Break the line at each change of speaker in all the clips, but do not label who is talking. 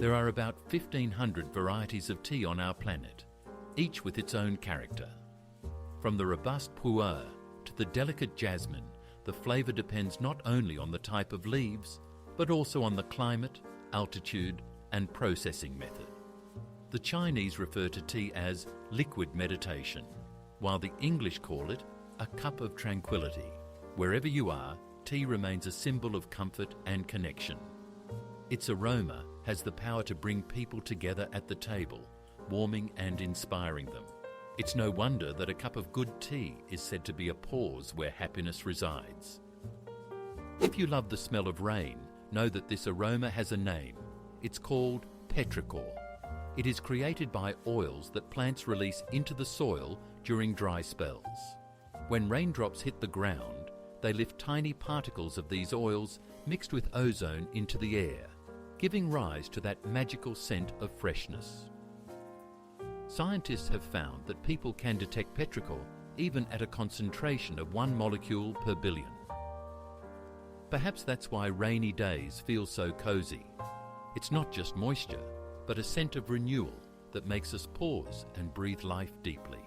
There are about 1,500 varieties of tea on our planet, each with its own character. From the robust pu'er to the delicate jasmine, the flavour depends not only on the type of leaves, but also on the climate, altitude, and processing method. The Chinese refer to tea as liquid meditation, while the English call it a cup of tranquility. Wherever you are, tea remains a symbol of comfort and connection. Its aroma has the power to bring people together at the table, warming and inspiring them. It's no wonder that a cup of good tea is said to be a pause where happiness resides. If you love the smell of rain, know that this aroma has a name. It's called petrichor. It is created by oils that plants release into the soil during dry spells. When raindrops hit the ground, they lift tiny particles of these oils mixed with ozone into the air, giving rise to that magical scent of freshness. Scientists have found that people can detect petrichor even at a concentration of 1 molecule per billion. Perhaps that's why rainy days feel so cozy. It's not just moisture, but a scent of renewal that makes us pause and breathe life deeply.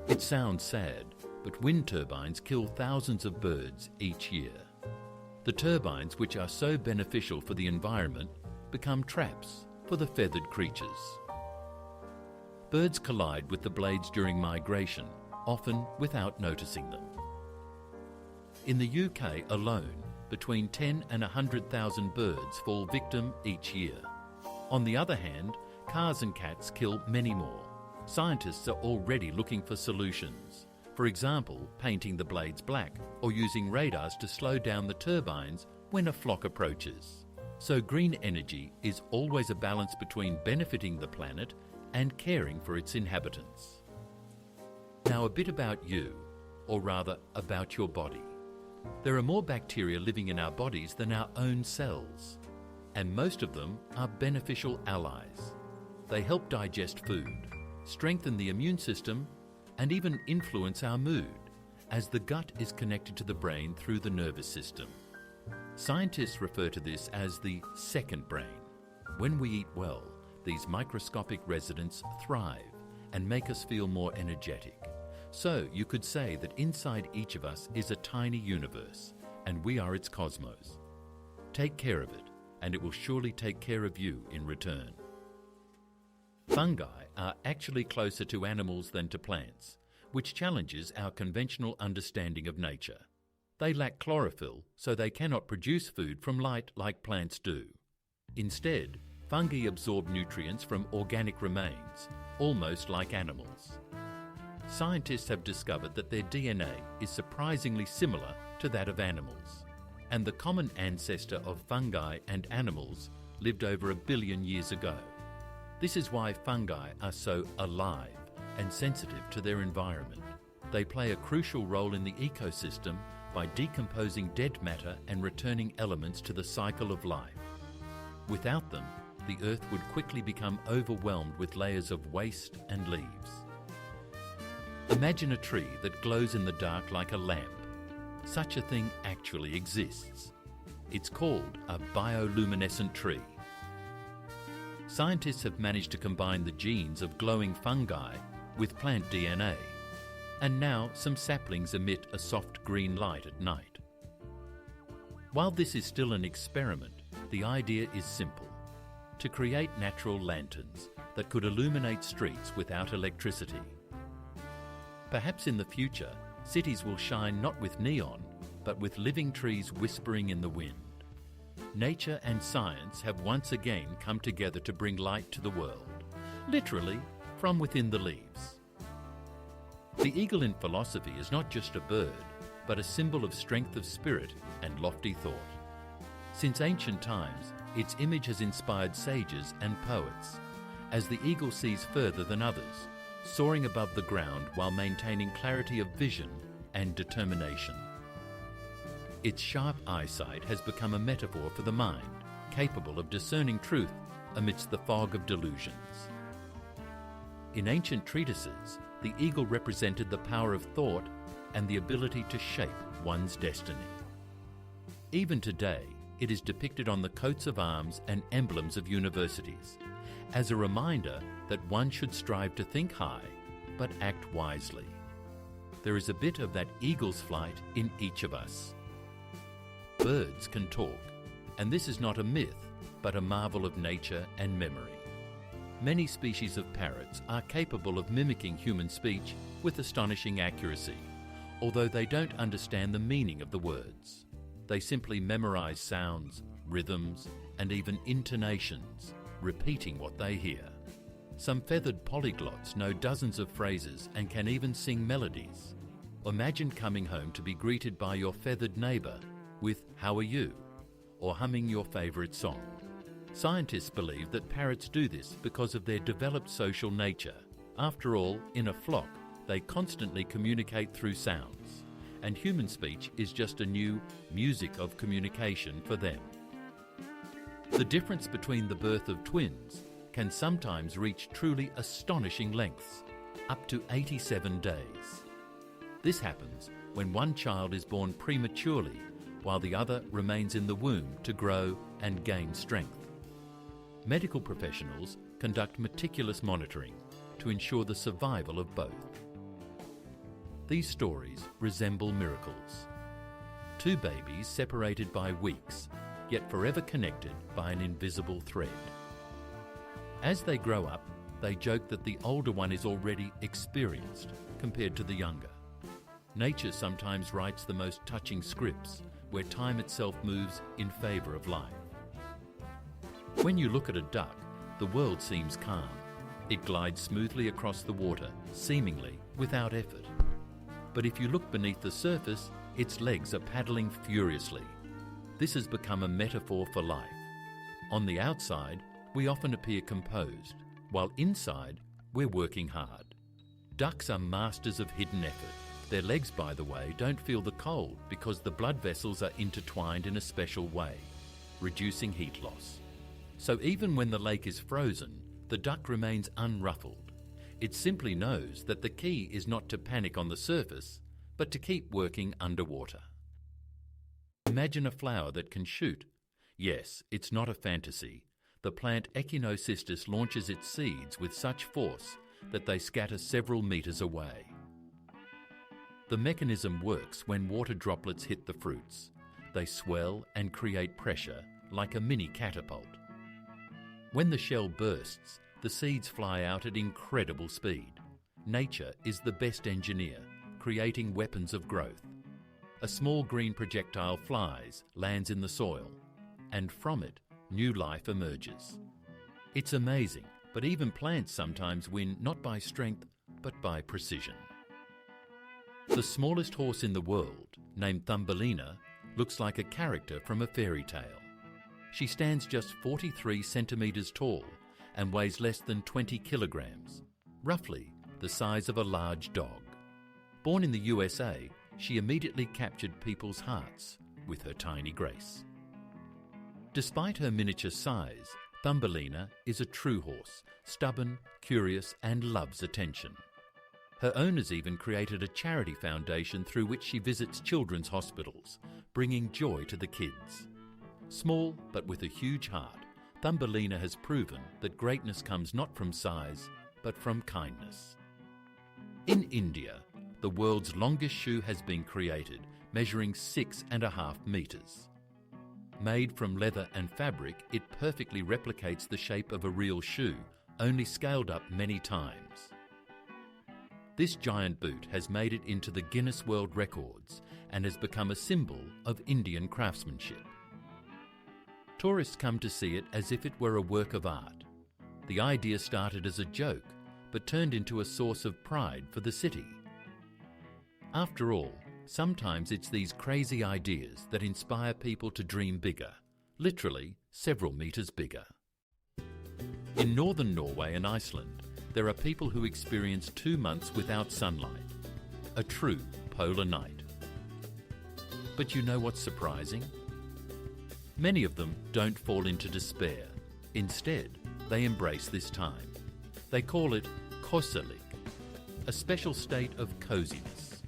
It sounds sad, but wind turbines kill thousands of birds each year. The turbines, which are so beneficial for the environment, become traps for the feathered creatures. Birds collide with the blades during migration, often without noticing them. In the UK alone, between 10 and 100,000 birds fall victim each year. On the other hand, cars and cats kill many more. Scientists are already looking for solutions. For example, painting the blades black or using radars to slow down the turbines when a flock approaches. So green energy is always a balance between benefiting the planet and caring for its inhabitants. Now a bit about you, or rather about your body. There are more bacteria living in our bodies than our own cells, and most of them are beneficial allies. They help digest food, strengthen the immune system, and even influence our mood, as the gut is connected to the brain through the nervous system. Scientists refer to this as the second brain. When we eat well, these microscopic residents thrive and make us feel more energetic. So you could say that inside each of us is a tiny universe, and we are its cosmos. Take care of it, and it will surely take care of you in return. Fungi are actually closer to animals than to plants, which challenges our conventional understanding of nature. They lack chlorophyll, so they cannot produce food from light like plants do. Instead, fungi absorb nutrients from organic remains, almost like animals. Scientists have discovered that their DNA is surprisingly similar to that of animals, and the common ancestor of fungi and animals lived over 1 billion years ago. This is why fungi are so alive and sensitive to their environment. They play a crucial role in the ecosystem by decomposing dead matter and returning elements to the cycle of life. Without them, the Earth would quickly become overwhelmed with layers of waste and leaves. Imagine a tree that glows in the dark like a lamp. Such a thing actually exists. It's called a bioluminescent tree. Scientists have managed to combine the genes of glowing fungi with plant DNA, and now some saplings emit a soft green light at night. While this is still an experiment, the idea is simple: to create natural lanterns that could illuminate streets without electricity. Perhaps in the future, cities will shine not with neon, but with living trees whispering in the wind. Nature and science have once again come together to bring light to the world, literally from within the leaves. The eagle in philosophy is not just a bird, but a symbol of strength of spirit and lofty thought. Since ancient times, its image has inspired sages and poets, as the eagle sees further than others, soaring above the ground while maintaining clarity of vision and determination. Its sharp eyesight has become a metaphor for the mind, capable of discerning truth amidst the fog of delusions. In ancient treatises, the eagle represented the power of thought and the ability to shape one's destiny. Even today, it is depicted on the coats of arms and emblems of universities, as a reminder that one should strive to think high, but act wisely. There is a bit of that eagle's flight in each of us. Birds can talk, and this is not a myth, but a marvel of nature and memory. Many species of parrots are capable of mimicking human speech with astonishing accuracy, although they don't understand the meaning of the words. They simply memorize sounds, rhythms, and even intonations, repeating what they hear. Some feathered polyglots know dozens of phrases and can even sing melodies. Imagine coming home to be greeted by your feathered neighbor with "How are you?" or humming your favorite song. Scientists believe that parrots do this because of their developed social nature. After all, in a flock, they constantly communicate through sounds, and human speech is just a new music of communication for them. The difference between the birth of twins can sometimes reach truly astonishing lengths, up to 87 days. This happens when one child is born prematurely while the other remains in the womb to grow and gain strength. Medical professionals conduct meticulous monitoring to ensure the survival of both. These stories resemble miracles. Two babies separated by weeks, yet forever connected by an invisible thread. As they grow up, they joke that the older one is already experienced compared to the younger. Nature sometimes writes the most touching scripts where time itself moves in favour of life. When you look at a duck, the world seems calm. It glides smoothly across the water, seemingly without effort. But if you look beneath the surface, its legs are paddling furiously. This has become a metaphor for life. On the outside, we often appear composed, while inside, we're working hard. Ducks are masters of hidden effort. Their legs, by the way, don't feel the cold because the blood vessels are intertwined in a special way, reducing heat loss. So even when the lake is frozen, the duck remains unruffled. It simply knows that the key is not to panic on the surface, but to keep working underwater. Imagine a flower that can shoot. Yes, it's not a fantasy. The plant Echinocystis launches its seeds with such force that they scatter several meters away. The mechanism works when water droplets hit the fruits. They swell and create pressure like a mini catapult. When the shell bursts, the seeds fly out at incredible speed. Nature is the best engineer, creating weapons of growth. A small green projectile flies, lands in the soil, and from it, new life emerges. It's amazing, but even plants sometimes win not by strength, but by precision. The smallest horse in the world, named Thumbelina, looks like a character from a fairy tale. She stands just 43 centimetres tall and weighs less than 20 kilograms, roughly the size of a large dog. Born in the USA, she immediately captured people's hearts with her tiny grace. Despite her miniature size, Thumbelina is a true horse, stubborn, curious, and loves attention. Her owners even created a charity foundation through which she visits children's hospitals, bringing joy to the kids. Small but with a huge heart, Thumbelina has proven that greatness comes not from size, but from kindness. In India, the world's longest shoe has been created, measuring 6.5 meters. Made from leather and fabric, it perfectly replicates the shape of a real shoe, only scaled up many times. This giant boot has made it into the Guinness World Records and has become a symbol of Indian craftsmanship. Tourists come to see it as if it were a work of art. The idea started as a joke, but turned into a source of pride for the city. After all, sometimes it's these crazy ideas that inspire people to dream bigger, literally several meters bigger. In northern Norway and Iceland, there are people who experience 2 months without sunlight, a true polar night. But you know what's surprising? Many of them don't fall into despair. Instead, they embrace this time. They call it koselik, a special state of coziness.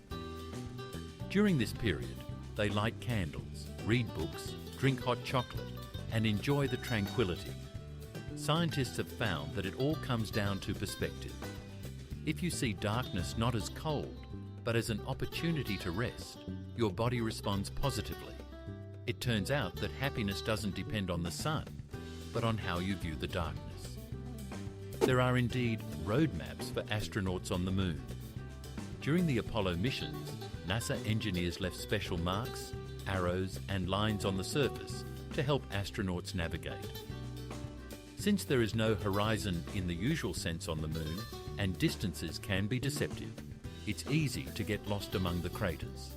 During this period, they light candles, read books, drink hot chocolate, and enjoy the tranquility. Scientists have found that it all comes down to perspective. If you see darkness not as cold, but as an opportunity to rest, your body responds positively. It turns out that happiness doesn't depend on the sun, but on how you view the darkness. There are indeed roadmaps for astronauts on the moon. During the Apollo missions, NASA engineers left special marks, arrows, and lines on the surface to help astronauts navigate. Since there is no horizon in the usual sense on the moon, and distances can be deceptive, it's easy to get lost among the craters.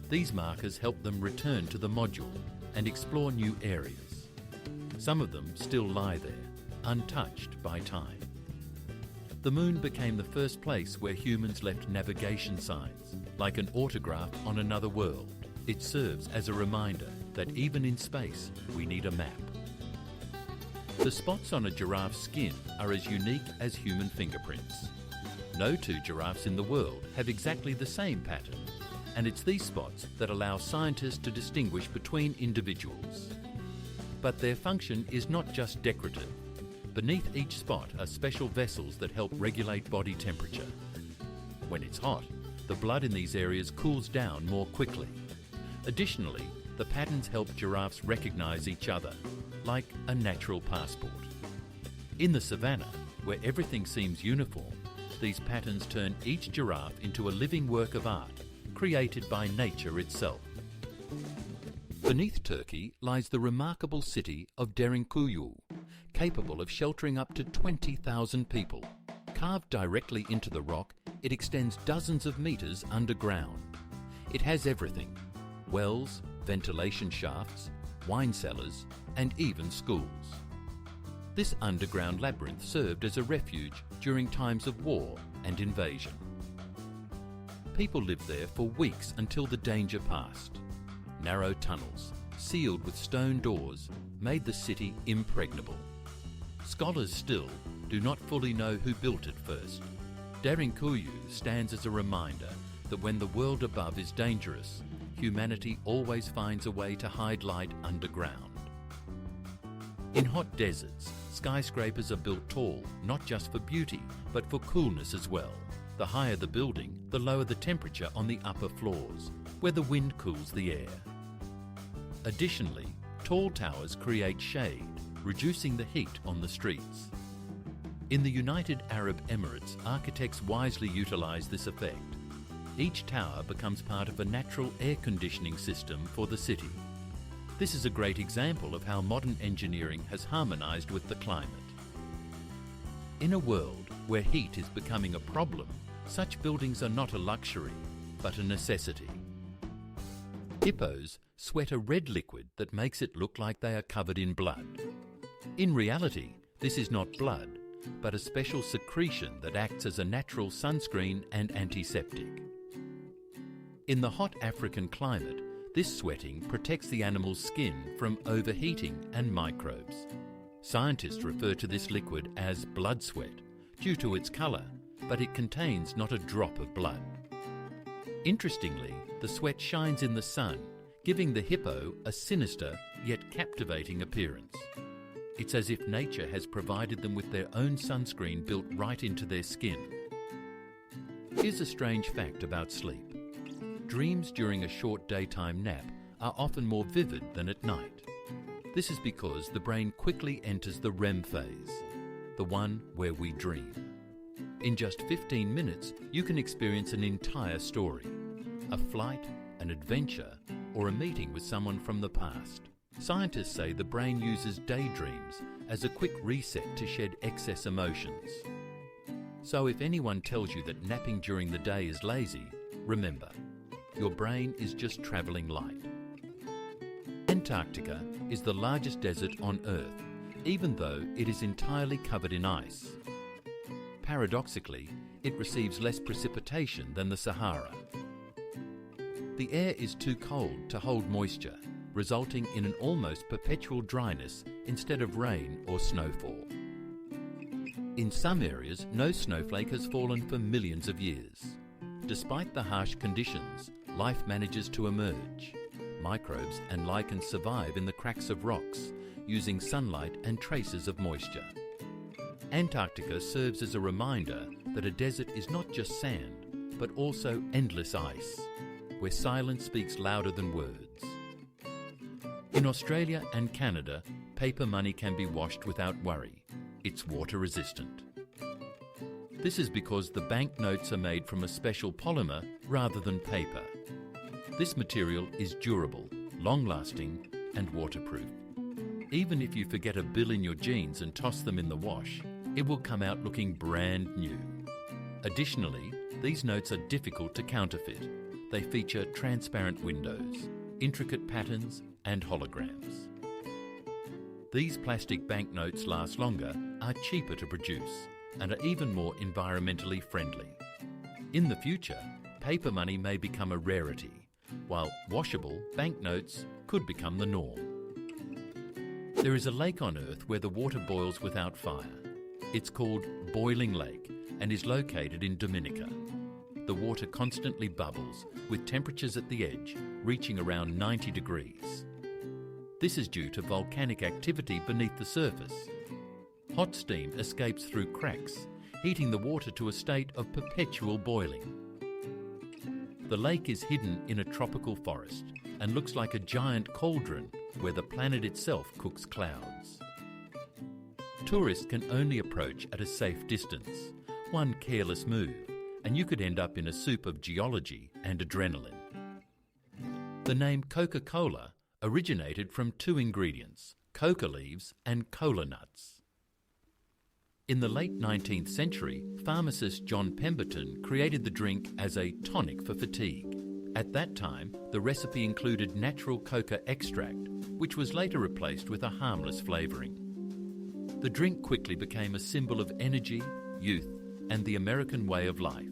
These markers help them return to the module and explore new areas. Some of them still lie there, untouched by time. The moon became the first place where humans left navigation signs, like an autograph on another world. It serves as a reminder that even in space, we need a map. The spots on a giraffe's skin are as unique as human fingerprints. No two giraffes in the world have exactly the same pattern, and it's these spots that allow scientists to distinguish between individuals. But their function is not just decorative. Beneath each spot are special vessels that help regulate body temperature. When it's hot, the blood in these areas cools down more quickly. Additionally, the patterns help giraffes recognize each other, like a natural passport. In the savannah, where everything seems uniform, these patterns turn each giraffe into a living work of art, created by nature itself. Beneath Turkey lies the remarkable city of Derinkuyu, capable of sheltering up to 20,000 people. Carved directly into the rock, it extends dozens of meters underground. It has everything: wells, ventilation shafts, wine cellars, and even schools. This underground labyrinth served as a refuge during times of war and invasion. People lived there for weeks until the danger passed. Narrow tunnels, sealed with stone doors, made the city impregnable. Scholars still do not fully know who built it first. Derinkuyu stands as a reminder that when the world above is dangerous, humanity always finds a way to hide light underground. In hot deserts, skyscrapers are built tall, not just for beauty, but for coolness as well. The higher the building, the lower the temperature on the upper floors, where the wind cools the air. Additionally, tall towers create shade, reducing the heat on the streets. In the United Arab Emirates, architects wisely utilize this effect. Each tower becomes part of a natural air conditioning system for the city. This is a great example of how modern engineering has harmonized with the climate. In a world where heat is becoming a problem, such buildings are not a luxury, but a necessity. Hippos sweat a red liquid that makes it look like they are covered in blood. In reality, this is not blood, but a special secretion that acts as a natural sunscreen and antiseptic. In the hot African climate, this sweating protects the animal's skin from overheating and microbes. Scientists refer to this liquid as blood sweat due to its colour, but it contains not a drop of blood. Interestingly, the sweat shines in the sun, giving the hippo a sinister yet captivating appearance. It's as if nature has provided them with their own sunscreen built right into their skin. Here's a strange fact about sleep. Dreams during a short daytime nap are often more vivid than at night. This is because the brain quickly enters the REM phase, the one where we dream. In just 15 minutes, you can experience an entire story, a flight, an adventure, or a meeting with someone from the past. Scientists say the brain uses daydreams as a quick reset to shed excess emotions. So if anyone tells you that napping during the day is lazy, remember, your brain is just travelling light. Antarctica is the largest desert on Earth, even though it is entirely covered in ice. Paradoxically, it receives less precipitation than the Sahara. The air is too cold to hold moisture, resulting in an almost perpetual dryness instead of rain or snowfall. In some areas, no snowflake has fallen for millions of years. Despite the harsh conditions, life manages to emerge. Microbes and lichens survive in the cracks of rocks, using sunlight and traces of moisture. Antarctica serves as a reminder that a desert is not just sand, but also endless ice, where silence speaks louder than words. In Australia and Canada, paper money can be washed without worry. It's water resistant. This is because the banknotes are made from a special polymer rather than paper. This material is durable, long-lasting, and waterproof. Even if you forget a bill in your jeans and toss them in the wash, it will come out looking brand new. Additionally, these notes are difficult to counterfeit. They feature transparent windows, intricate patterns, and holograms. These plastic banknotes last longer, are cheaper to produce, and are even more environmentally friendly. In the future, paper money may become a rarity, while washable banknotes could become the norm. There is a lake on Earth where the water boils without fire. It's called Boiling Lake and is located in Dominica. The water constantly bubbles, with temperatures at the edge reaching around 90 degrees. This is due to volcanic activity beneath the surface. Hot steam escapes through cracks, heating the water to a state of perpetual boiling. The lake is hidden in a tropical forest and looks like a giant cauldron where the planet itself cooks clouds. Tourists can only approach at a safe distance. One careless move, and you could end up in a soup of geology and adrenaline. The name Coca-Cola originated from two ingredients, coca leaves and cola nuts. In the late 19th century, pharmacist John Pemberton created the drink as a tonic for fatigue. At that time, the recipe included natural coca extract, which was later replaced with a harmless flavouring. The drink quickly became a symbol of energy, youth, and the American way of life.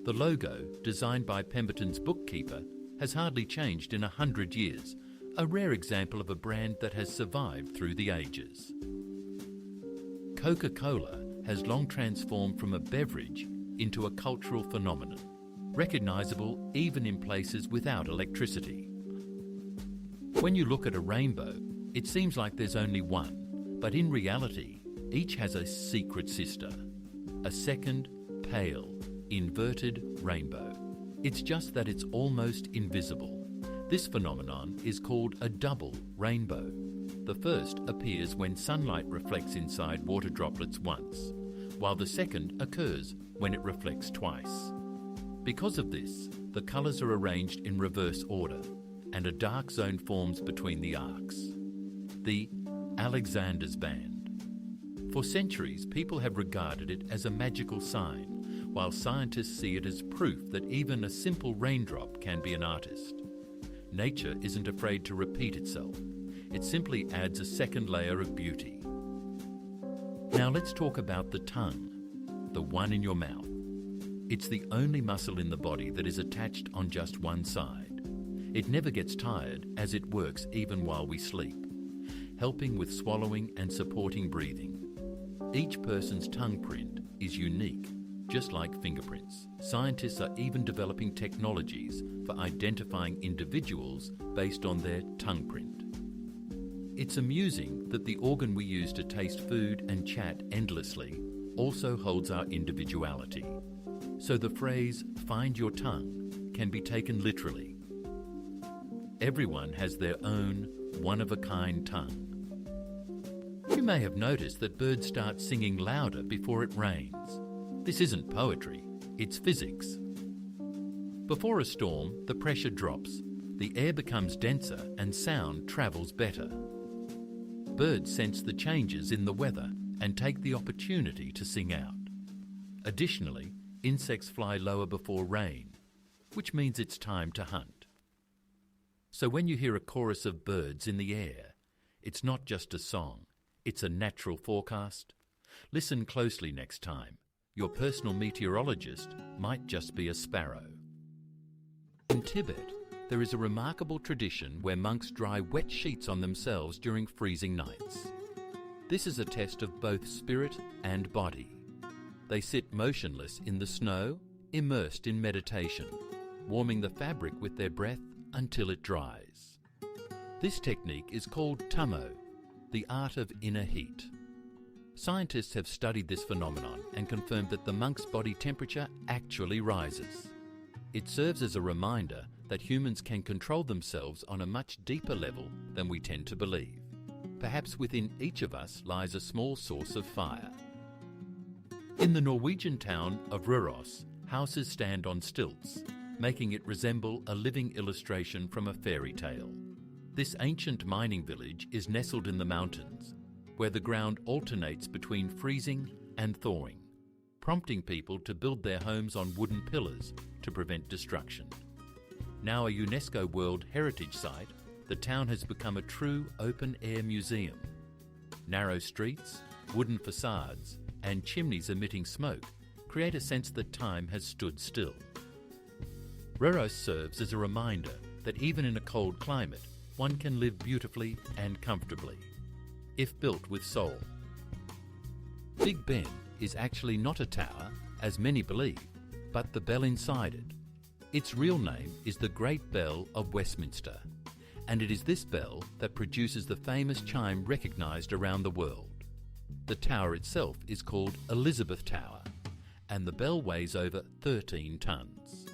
The logo, designed by Pemberton's bookkeeper, has hardly changed in 100 years, a rare example of a brand that has survived through the ages. Coca-Cola has long transformed from a beverage into a cultural phenomenon, recognisable even in places without electricity. When you look at a rainbow, it seems like there's only one, but in reality, each has a secret sister, a second, pale, inverted rainbow. It's just that it's almost invisible. This phenomenon is called a double rainbow. The first appears when sunlight reflects inside water droplets once, while the second occurs when it reflects twice. Because of this, the colours are arranged in reverse order, and a dark zone forms between the arcs. The Alexander's Band. For centuries, people have regarded it as a magical sign, while scientists see it as proof that even a simple raindrop can be an artist. Nature isn't afraid to repeat itself. It simply adds a second layer of beauty. Now let's talk about the tongue, the one in your mouth. It's the only muscle in the body that is attached on just one side. It never gets tired as it works even while we sleep, helping with swallowing and supporting breathing. Each person's tongue print is unique, just like fingerprints. Scientists are even developing technologies for identifying individuals based on their tongue print. It's amusing that the organ we use to taste food and chat endlessly also holds our individuality. So the phrase, "find your tongue," can be taken literally. Everyone has their own one-of-a-kind tongue. You may have noticed that birds start singing louder before it rains. This isn't poetry, it's physics. Before a storm, the pressure drops, the air becomes denser and sound travels better. Birds sense the changes in the weather and take the opportunity to sing out. Additionally, insects fly lower before rain, which means it's time to hunt. So when you hear a chorus of birds in the air, it's not just a song, it's a natural forecast. Listen closely next time. Your personal meteorologist might just be a sparrow. In Tibet, there is a remarkable tradition where monks dry wet sheets on themselves during freezing nights. This is a test of both spirit and body. They sit motionless in the snow, immersed in meditation, warming the fabric with their breath until it dries. This technique is called tamo, the art of inner heat. Scientists have studied this phenomenon and confirmed that the monk's body temperature actually rises. It serves as a reminder that humans can control themselves on a much deeper level than we tend to believe. Perhaps within each of us lies a small source of fire. In the Norwegian town of Røros, houses stand on stilts, making it resemble a living illustration from a fairy tale. This ancient mining village is nestled in the mountains, where the ground alternates between freezing and thawing, prompting people to build their homes on wooden pillars to prevent destruction. Now a UNESCO World Heritage Site, the town has become a true open-air museum. Narrow streets, wooden facades, and chimneys emitting smoke create a sense that time has stood still. Røros serves as a reminder that even in a cold climate, one can live beautifully and comfortably, if built with soul. Big Ben is actually not a tower, as many believe, but the bell inside it. Its real name is the Great Bell of Westminster, and it is this bell that produces the famous chime recognised around the world. The tower itself is called Elizabeth Tower, and the bell weighs over 13 tons.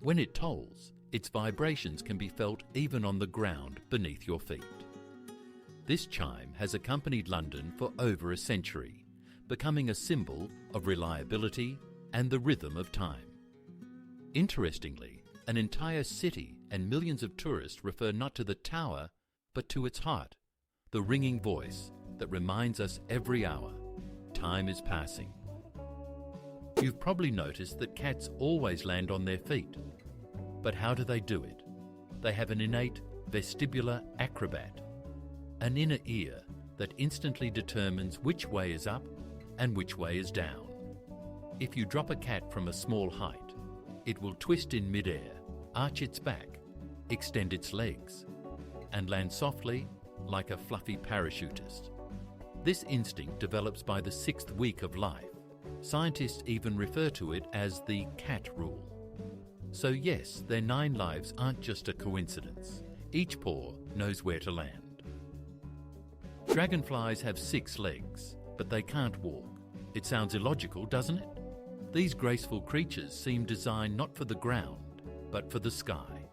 When it tolls, its vibrations can be felt even on the ground beneath your feet. This chime has accompanied London for over a century, becoming a symbol of reliability and the rhythm of time. Interestingly, an entire city and millions of tourists refer not to the tower, but to its heart, the ringing voice that reminds us every hour, time is passing. You've probably noticed that cats always land on their feet. But how do they do it? They have an innate vestibular acrobat, an inner ear that instantly determines which way is up and which way is down. If you drop a cat from a small height, it will twist in midair, arch its back, extend its legs, and land softly like a fluffy parachutist. This instinct develops by the 6th week of life. Scientists even refer to it as the cat rule. So yes, their 9 lives aren't just a coincidence. Each paw knows where to land. Dragonflies have 6 legs, but they can't walk. It sounds illogical, doesn't it? These graceful creatures seem designed not for the ground, but for the sky.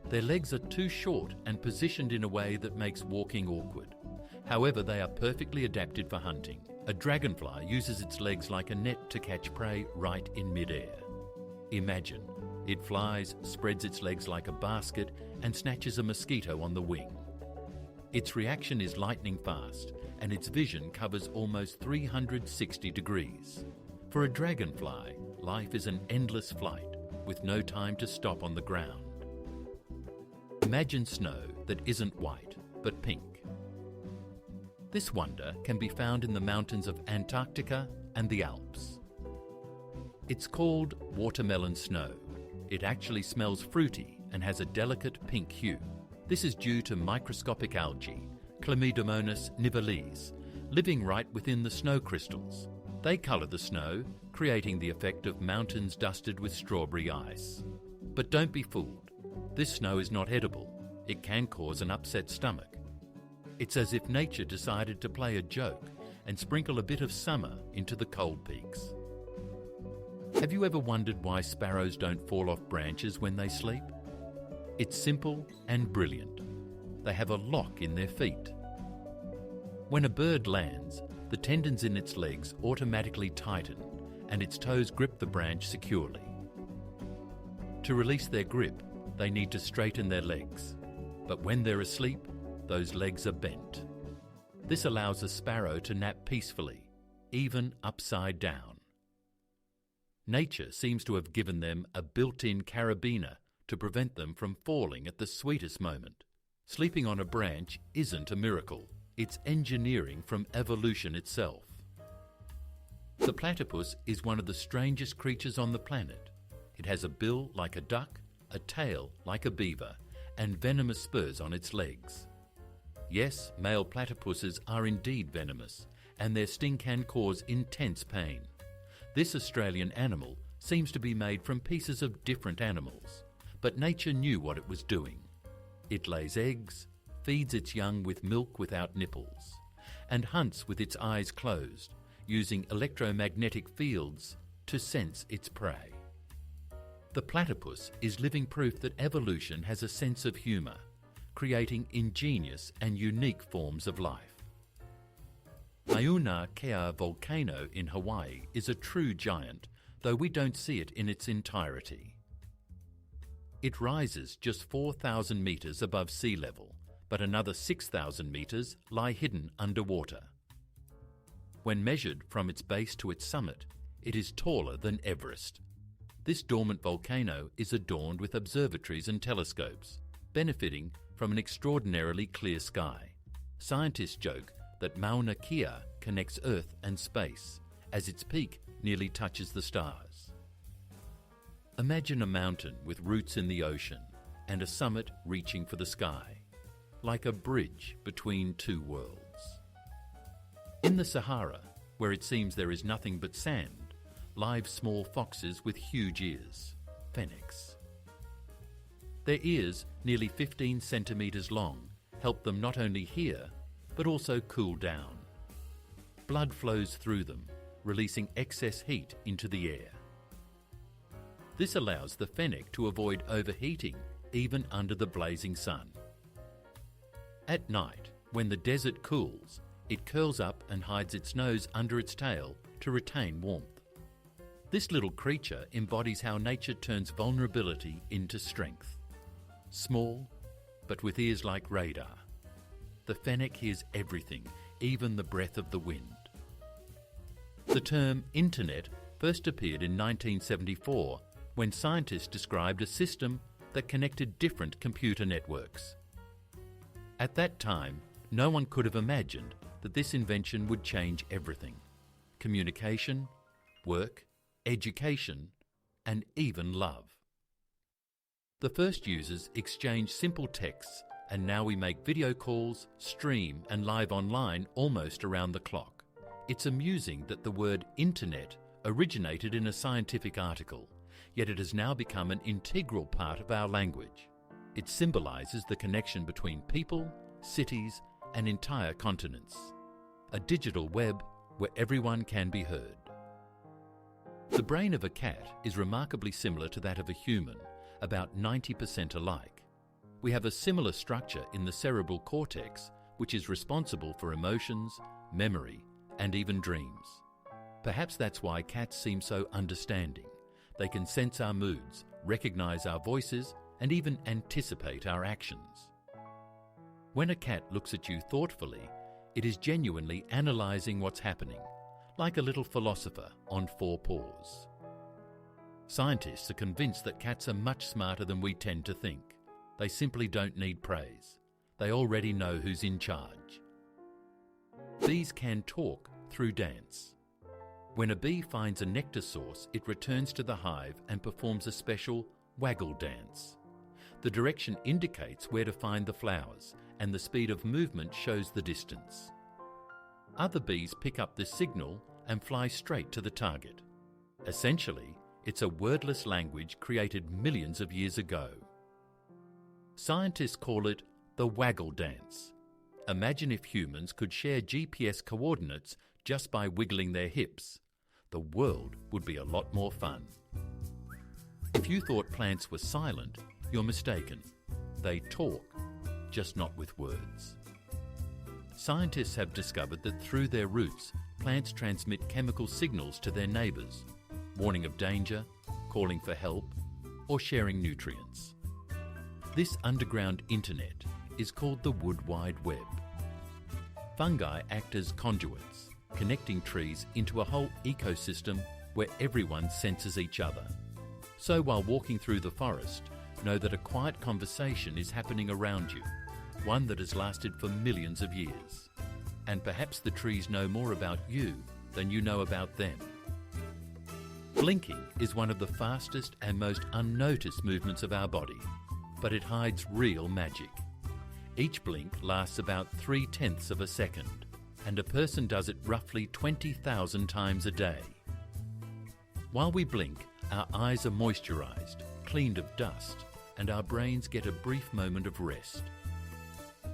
Their legs are too short and positioned in a way that makes walking awkward. However, they are perfectly adapted for hunting. A dragonfly uses its legs like a net to catch prey right in midair. Imagine, it flies, spreads its legs like a basket, and snatches a mosquito on the wing. Its reaction is lightning fast, and its vision covers almost 360 degrees. For a dragonfly, life is an endless flight, with no time to stop on the ground. Imagine snow that isn't white, but pink. This wonder can be found in the mountains of Antarctica and the Alps. It's called watermelon snow. It actually smells fruity and has a delicate pink hue. This is due to microscopic algae, Chlamydomonas nivalis, living right within the snow crystals. They colour the snow, creating the effect of mountains dusted with strawberry ice. But don't be fooled. This snow is not edible. It can cause an upset stomach. It's as if nature decided to play a joke and sprinkle a bit of summer into the cold peaks. Have you ever wondered why sparrows don't fall off branches when they sleep? It's simple and brilliant. They have a lock in their feet. When a bird lands, the tendons in its legs automatically tighten and its toes grip the branch securely. To release their grip, they need to straighten their legs. But when they're asleep, those legs are bent. This allows a sparrow to nap peacefully, even upside down. Nature seems to have given them a built-in carabiner to prevent them from falling at the sweetest moment. Sleeping on a branch isn't a miracle. It's engineering from evolution itself. The platypus is one of the strangest creatures on the planet. It has a bill like a duck, a tail like a beaver, and venomous spurs on its legs. Yes, male platypuses are indeed venomous, and their sting can cause intense pain. This Australian animal seems to be made from pieces of different animals, but nature knew what it was doing. It lays eggs, feeds its young with milk without nipples, and hunts with its eyes closed, using electromagnetic fields to sense its prey. The platypus is living proof that evolution has a sense of humour, creating ingenious and unique forms of life. Mauna Kea volcano in Hawaii is a true giant, though we don't see it in its entirety. It rises just 4,000 metres above sea level, but another 6,000 metres lie hidden underwater. When measured from its base to its summit, it is taller than Everest. This dormant volcano is adorned with observatories and telescopes, benefiting from an extraordinarily clear sky. Scientists joke that Mauna Kea connects Earth and space, as its peak nearly touches the stars. Imagine a mountain with roots in the ocean and a summit reaching for the sky, like a bridge between two worlds. In the Sahara, where it seems there is nothing but sand, live small foxes with huge ears, fennecs. Their ears, nearly 15 centimetres long, help them not only hear, but also cool down. Blood flows through them, releasing excess heat into the air. This allows the fennec to avoid overheating even under the blazing sun. At night, when the desert cools, it curls up and hides its nose under its tail to retain warmth. This little creature embodies how nature turns vulnerability into strength. Small, but with ears like radar. The fennec hears everything, even the breath of the wind. The term Internet first appeared in 1974 when scientists described a system that connected different computer networks. At that time, no one could have imagined that this invention would change everything: communication, work, education, and even love. The first users exchanged simple texts, and now we make video calls, stream, and live online almost around the clock. It's amusing that the word internet originated in a scientific article, yet it has now become an integral part of our language. It symbolises the connection between people, cities, and entire continents. A digital web where everyone can be heard. The brain of a cat is remarkably similar to that of a human, about 90% alike. We have a similar structure in the cerebral cortex, which is responsible for emotions, memory, and even dreams. Perhaps that's why cats seem so understanding. They can sense our moods, recognize our voices, and even anticipate our actions. When a cat looks at you thoughtfully, it is genuinely analyzing what's happening, like a little philosopher on four paws. Scientists are convinced that cats are much smarter than we tend to think. They simply don't need praise. They already know who's in charge. Bees can talk through dance. When a bee finds a nectar source, it returns to the hive and performs a special waggle dance. The direction indicates where to find the flowers, and the speed of movement shows the distance. Other bees pick up this signal and fly straight to the target. Essentially, it's a wordless language created millions of years ago. Scientists call it the waggle dance. Imagine if humans could share GPS coordinates just by wiggling their hips. The world would be a lot more fun. If you thought plants were silent, you're mistaken. They talk, just not with words. Scientists have discovered that through their roots, plants transmit chemical signals to their neighbours, warning of danger, calling for help, or sharing nutrients. This underground internet is called the Wood Wide Web. Fungi act as conduits, connecting trees into a whole ecosystem where everyone senses each other. So while walking through the forest, know that a quiet conversation is happening around you, one that has lasted for millions of years. And perhaps the trees know more about you than you know about them. Blinking is one of the fastest and most unnoticed movements of our body, but it hides real magic. Each blink lasts about 0.3 of a second, and a person does it roughly 20,000 times a day. While we blink, our eyes are moisturized, cleaned of dust, and our brains get a brief moment of rest.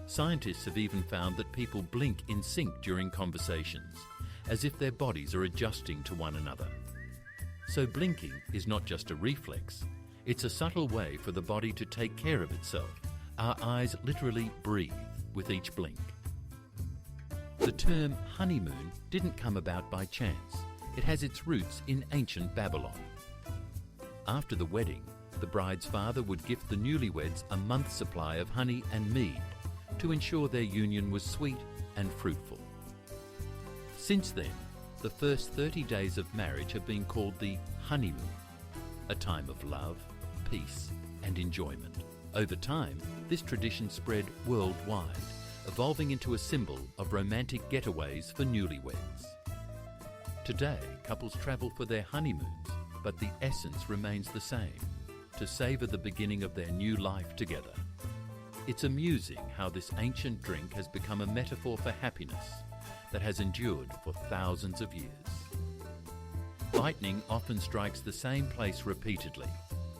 Scientists have even found that people blink in sync during conversations, as if their bodies are adjusting to one another. So blinking is not just a reflex, it's a subtle way for the body to take care of itself. Our eyes literally breathe with each blink. The term honeymoon didn't come about by chance. It has its roots in ancient Babylon. After the wedding, the bride's father would gift the newlyweds a month's supply of honey and mead to ensure their union was sweet and fruitful. Since then, the first 30 days of marriage have been called the honeymoon, a time of love, peace, and enjoyment. Over time, this tradition spread worldwide, evolving into a symbol of romantic getaways for newlyweds. Today, couples travel for their honeymoons, but the essence remains the same: to savour the beginning of their new life together. It's amusing how this ancient drink has become a metaphor for happiness that has endured for thousands of years. Lightning often strikes the same place repeatedly,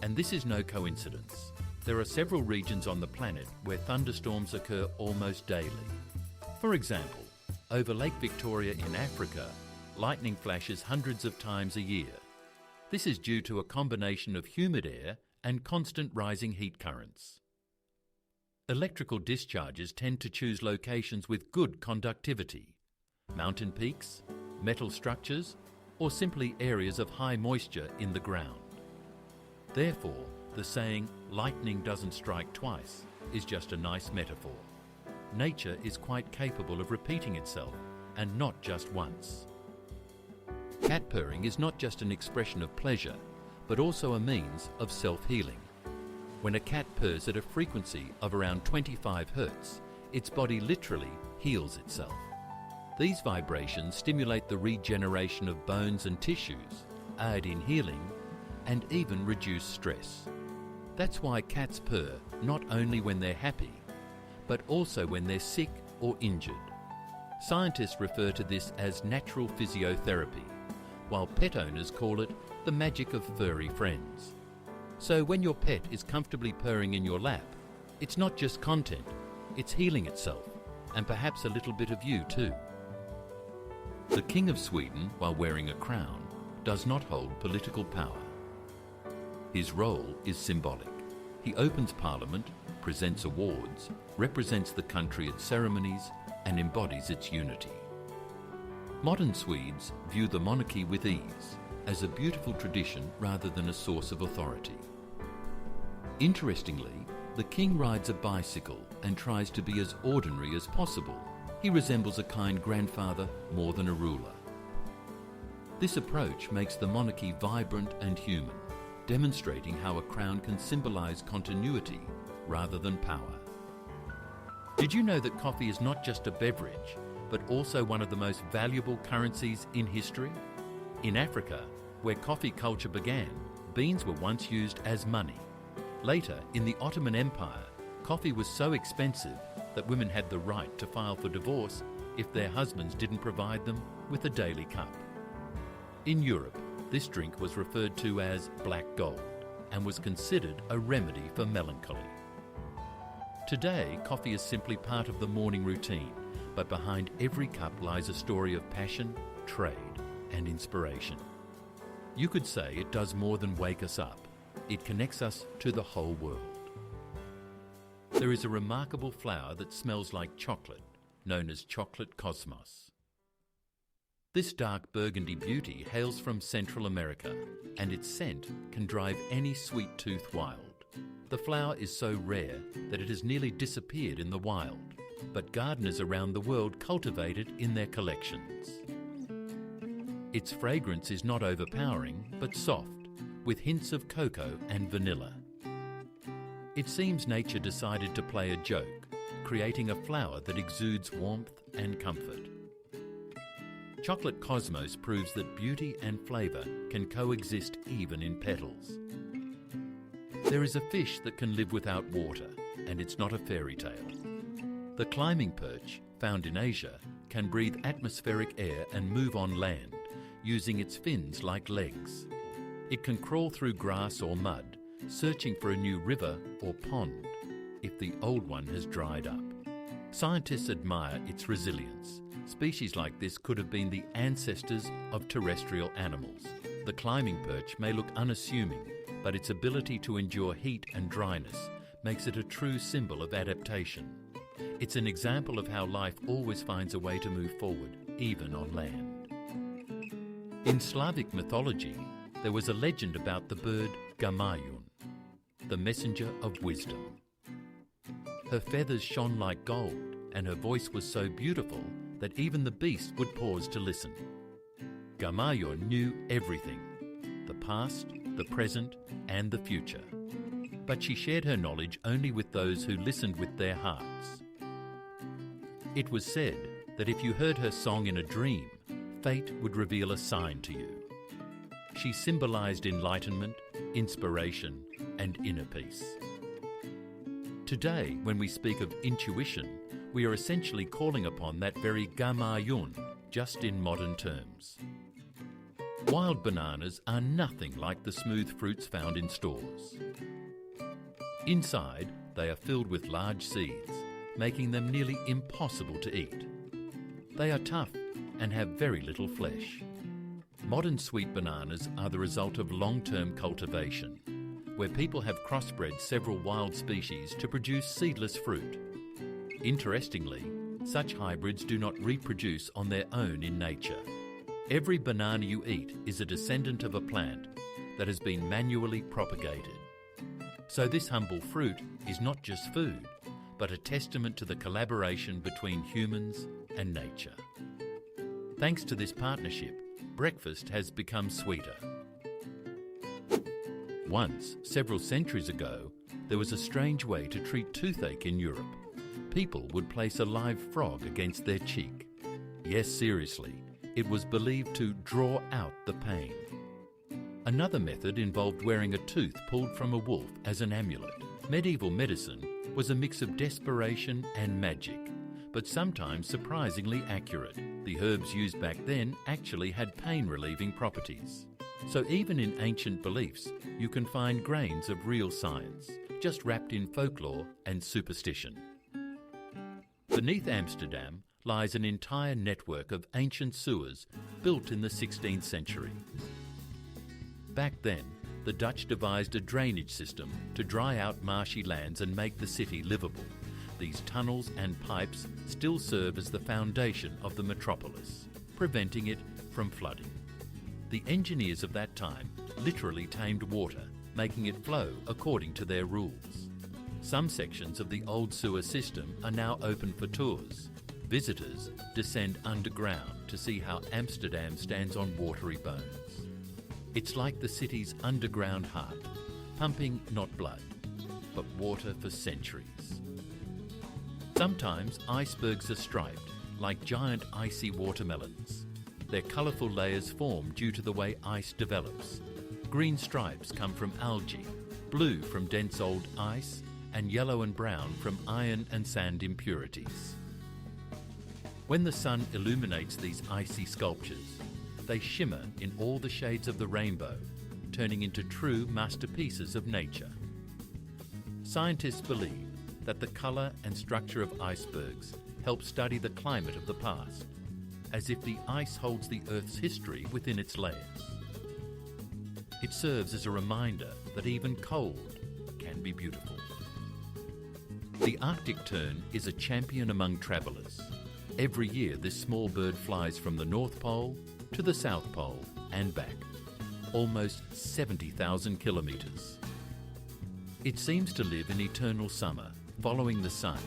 and this is no coincidence. There are several regions on the planet where thunderstorms occur almost daily. For example, over Lake Victoria in Africa, lightning flashes hundreds of times a year. This is due to a combination of humid air and constant rising heat currents. Electrical discharges tend to choose locations with good conductivity: mountain peaks, metal structures, or simply areas of high moisture in the ground. Therefore, the saying, "lightning doesn't strike twice," is just a nice metaphor. Nature is quite capable of repeating itself, and not just once. Cat purring is not just an expression of pleasure, but also a means of self-healing. When a cat purrs at a frequency of around 25 Hz, its body literally heals itself. These vibrations stimulate the regeneration of bones and tissues, aid in healing, and even reduce stress. That's why cats purr not only when they're happy, but also when they're sick or injured. Scientists refer to this as natural physiotherapy, while pet owners call it the magic of furry friends. So when your pet is comfortably purring in your lap, it's not just content, it's healing itself, and perhaps a little bit of you too. The King of Sweden, while wearing a crown, does not hold political power. His role is symbolic. He opens Parliament, presents awards, represents the country at ceremonies, and embodies its unity. Modern Swedes view the monarchy with ease, as a beautiful tradition rather than a source of authority. Interestingly, the king rides a bicycle and tries to be as ordinary as possible. He resembles a kind grandfather more than a ruler. This approach makes the monarchy vibrant and human, demonstrating how a crown can symbolize continuity rather than power. Did you know that coffee is not just a beverage, but also one of the most valuable currencies in history? In Africa, where coffee culture began, beans were once used as money. Later, in the Ottoman Empire, coffee was so expensive that women had the right to file for divorce if their husbands didn't provide them with a daily cup. In Europe, this drink was referred to as black gold and was considered a remedy for melancholy. Today, coffee is simply part of the morning routine, but behind every cup lies a story of passion, trade, and inspiration. You could say it does more than wake us up. It connects us to the whole world. There is a remarkable flower that smells like chocolate, known as chocolate cosmos. This dark burgundy beauty hails from Central America, and its scent can drive any sweet tooth wild. The flower is so rare that it has nearly disappeared in the wild, but gardeners around the world cultivate it in their collections. Its fragrance is not overpowering, but soft, with hints of cocoa and vanilla. It seems nature decided to play a joke, creating a flower that exudes warmth and comfort. Chocolate cosmos proves that beauty and flavour can coexist even in petals. There is a fish that can live without water, and it's not a fairy tale. The climbing perch, found in Asia, can breathe atmospheric air and move on land, using its fins like legs. It can crawl through grass or mud, searching for a new river or pond if the old one has dried up. Scientists admire its resilience. Species like this could have been the ancestors of terrestrial animals. The climbing perch may look unassuming, but its ability to endure heat and dryness makes it a true symbol of adaptation. It's an example of how life always finds a way to move forward, even on land. In Slavic mythology, there was a legend about the bird Gamayun, the messenger of wisdom. Her feathers shone like gold, and her voice was so beautiful that even the beast would pause to listen. Gamayun knew everything, the past, the present, and the future. But she shared her knowledge only with those who listened with their hearts. It was said that if you heard her song in a dream, fate would reveal a sign to you. She symbolized enlightenment, inspiration, and inner peace. Today, when we speak of intuition, we are essentially calling upon that very Gamayun, just in modern terms. Wild bananas are nothing like the smooth fruits found in stores. Inside, they are filled with large seeds, making them nearly impossible to eat. They are tough and have very little flesh. Modern sweet bananas are the result of long-term cultivation, where people have crossbred several wild species to produce seedless fruit. Interestingly, such hybrids do not reproduce on their own in nature. Every banana you eat is a descendant of a plant that has been manually propagated. So this humble fruit is not just food, but a testament to the collaboration between humans and nature. Thanks to this partnership, breakfast has become sweeter. Once, several centuries ago, there was a strange way to treat toothache in Europe. People would place a live frog against their cheek. Yes, seriously, it was believed to draw out the pain. Another method involved wearing a tooth pulled from a wolf as an amulet. Medieval medicine was a mix of desperation and magic, but sometimes surprisingly accurate. The herbs used back then actually had pain-relieving properties. So even in ancient beliefs, you can find grains of real science, just wrapped in folklore and superstition. Beneath Amsterdam lies an entire network of ancient sewers built in the 16th century. Back then, the Dutch devised a drainage system to dry out marshy lands and make the city livable. These tunnels and pipes still serve as the foundation of the metropolis, preventing it from flooding. The engineers of that time literally tamed water, making it flow according to their rules. Some sections of the old sewer system are now open for tours. Visitors descend underground to see how Amsterdam stands on watery bones. It's like the city's underground heart, pumping not blood, but water for centuries. Sometimes icebergs are striped, like giant icy watermelons. Their colourful layers form due to the way ice develops. Green stripes come from algae, blue from dense old ice, and yellow and brown from iron and sand impurities. When the sun illuminates these icy sculptures, they shimmer in all the shades of the rainbow, turning into true masterpieces of nature. Scientists believe that the colour and structure of icebergs help study the climate of the past, as if the ice holds the Earth's history within its layers. It serves as a reminder that even cold can be beautiful. The Arctic tern is a champion among travellers. Every year this small bird flies from the North Pole to the South Pole and back, almost 70,000 kilometres. It seems to live in eternal summer, following the sun,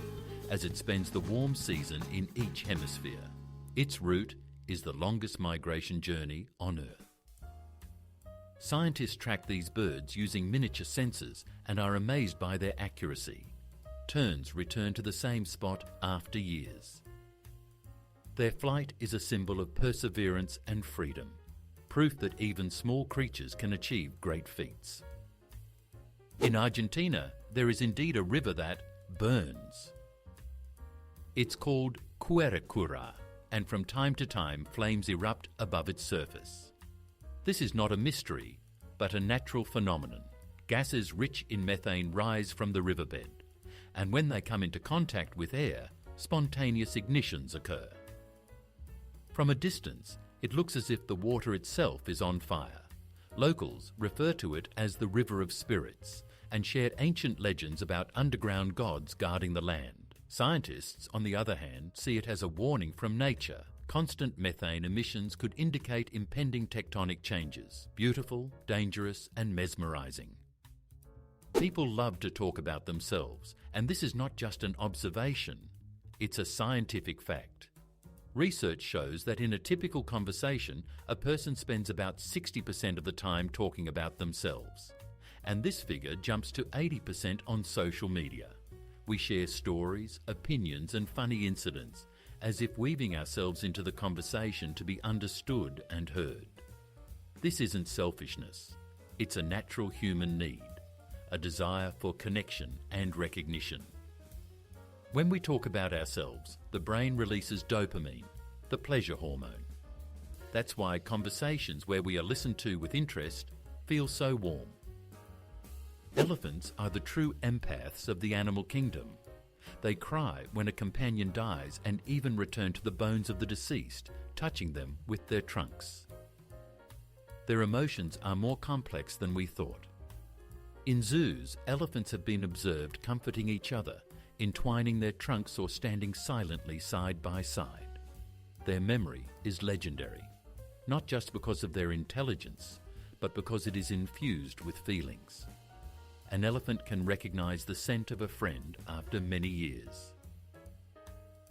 as it spends the warm season in each hemisphere. Its route is the longest migration journey on Earth. Scientists track these birds using miniature sensors and are amazed by their accuracy. Terns return to the same spot after years. Their flight is a symbol of perseverance and freedom, proof that even small creatures can achieve great feats. In Argentina, there is indeed a river that burns. It's called Cueracura, and from time to time flames erupt above its surface. This is not a mystery, but a natural phenomenon. Gases rich in methane rise from the riverbed, and when they come into contact with air, spontaneous ignitions occur. From a distance, it looks as if the water itself is on fire. Locals refer to it as the River of Spirits and shared ancient legends about underground gods guarding the land. Scientists, on the other hand, see it as a warning from nature. Constant methane emissions could indicate impending tectonic changes, beautiful, dangerous, and mesmerizing. People love to talk about themselves, and this is not just an observation, it's a scientific fact. Research shows that in a typical conversation, a person spends about 60% of the time talking about themselves. And this figure jumps to 80% on social media. We share stories, opinions, and funny incidents, as if weaving ourselves into the conversation to be understood and heard. This isn't selfishness. It's a natural human need, a desire for connection and recognition. When we talk about ourselves, the brain releases dopamine, the pleasure hormone. That's why conversations where we are listened to with interest feel so warm. Elephants are the true empaths of the animal kingdom. They cry when a companion dies and even return to the bones of the deceased, touching them with their trunks. Their emotions are more complex than we thought. In zoos, elephants have been observed comforting each other, entwining their trunks or standing silently side by side. Their memory is legendary, not just because of their intelligence, but because it is infused with feelings. An elephant can recognize the scent of a friend after many years.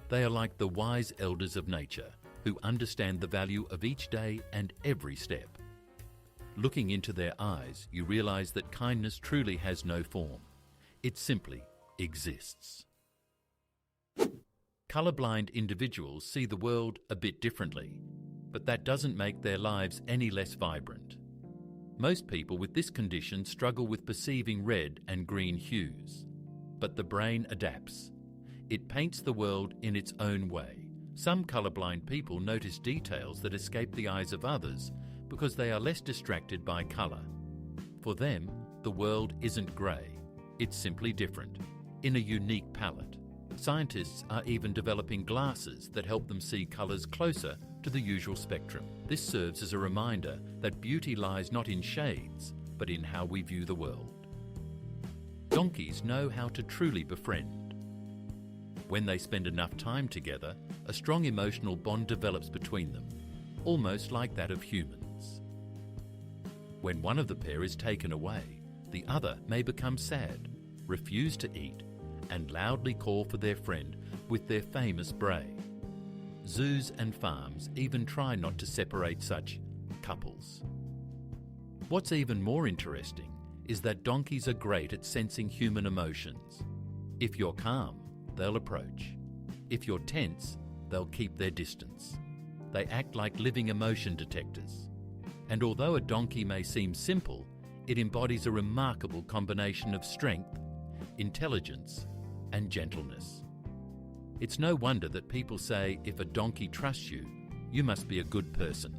They are like the wise elders of nature, who understand the value of each day and every step. Looking into their eyes, you realize that kindness truly has no form. It simply exists. Colorblind individuals see the world a bit differently, but that doesn't make their lives any less vibrant. Most people with this condition struggle with perceiving red and green hues, but the brain adapts. It paints the world in its own way. Some colorblind people notice details that escape the eyes of others because they are less distracted by color. For them, the world isn't grey, it's simply different, in a unique palette. Scientists are even developing glasses that help them see colours closer to the usual spectrum. This serves as a reminder that beauty lies not in shades, but in how we view the world. Donkeys know how to truly befriend. When they spend enough time together, a strong emotional bond develops between them, almost like that of humans. When one of the pair is taken away, the other may become sad, refuse to eat, and loudly call for their friend with their famous bray. Zoos and farms even try not to separate such couples. What's even more interesting is that donkeys are great at sensing human emotions. If you're calm, they'll approach. If you're tense, they'll keep their distance. They act like living emotion detectors. And although a donkey may seem simple, it embodies a remarkable combination of strength, intelligence, and gentleness. It's no wonder that people say if a donkey trusts you, you must be a good person.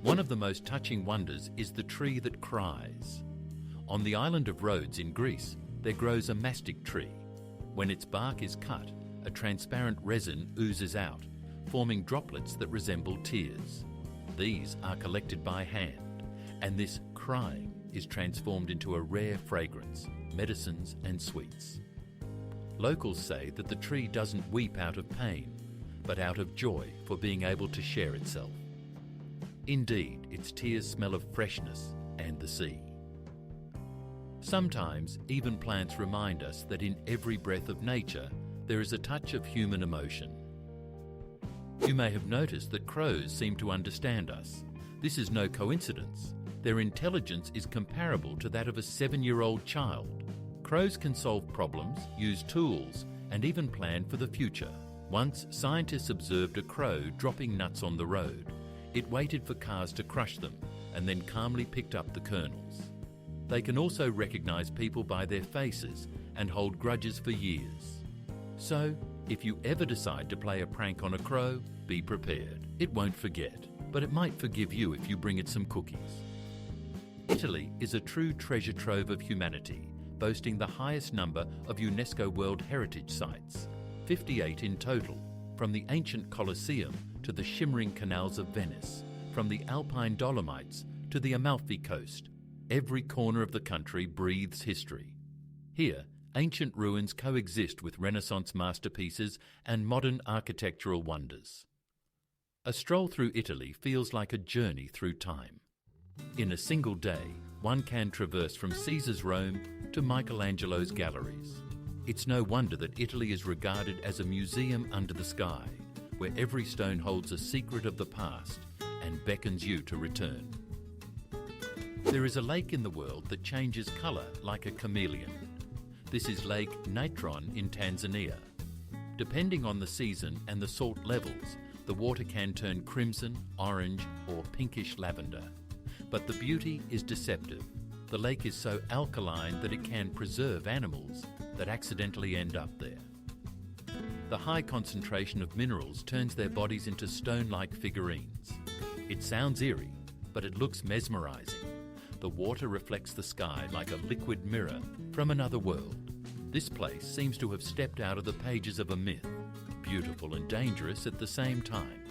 One of the most touching wonders is the tree that cries. On the island of Rhodes in Greece, there grows a mastic tree. When its bark is cut, a transparent resin oozes out, forming droplets that resemble tears. These are collected by hand, and this crying is transformed into a rare fragrance, medicines and sweets. Locals say that the tree doesn't weep out of pain, but out of joy for being able to share itself. Indeed, its tears smell of freshness and the sea. Sometimes, even plants remind us that in every breath of nature, there is a touch of human emotion. You may have noticed that crows seem to understand us. This is no coincidence. Their intelligence is comparable to that of a 7-year-old child. Crows can solve problems, use tools, and even plan for the future. Once, scientists observed a crow dropping nuts on the road. It waited for cars to crush them, and then calmly picked up the kernels. They can also recognize people by their faces and hold grudges for years. So, if you ever decide to play a prank on a crow, be prepared. It won't forget, but it might forgive you if you bring it some cookies. Italy is a true treasure trove of humanity, boasting the highest number of UNESCO World Heritage Sites. 58 in total, from the ancient Colosseum to the shimmering canals of Venice, from the Alpine Dolomites to the Amalfi Coast. Every corner of the country breathes history. Here, ancient ruins coexist with Renaissance masterpieces and modern architectural wonders. A stroll through Italy feels like a journey through time. In a single day, one can traverse from Caesar's Rome to Michelangelo's galleries. It's no wonder that Italy is regarded as a museum under the sky, where every stone holds a secret of the past and beckons you to return. There is a lake in the world that changes colour like a chameleon. This is Lake Natron in Tanzania. Depending on the season and the salt levels, the water can turn crimson, orange, or pinkish lavender. But the beauty is deceptive. The lake is so alkaline that it can preserve animals that accidentally end up there. The high concentration of minerals turns their bodies into stone-like figurines. It sounds eerie, but it looks mesmerizing. The water reflects the sky like a liquid mirror from another world. This place seems to have stepped out of the pages of a myth, beautiful and dangerous at the same time.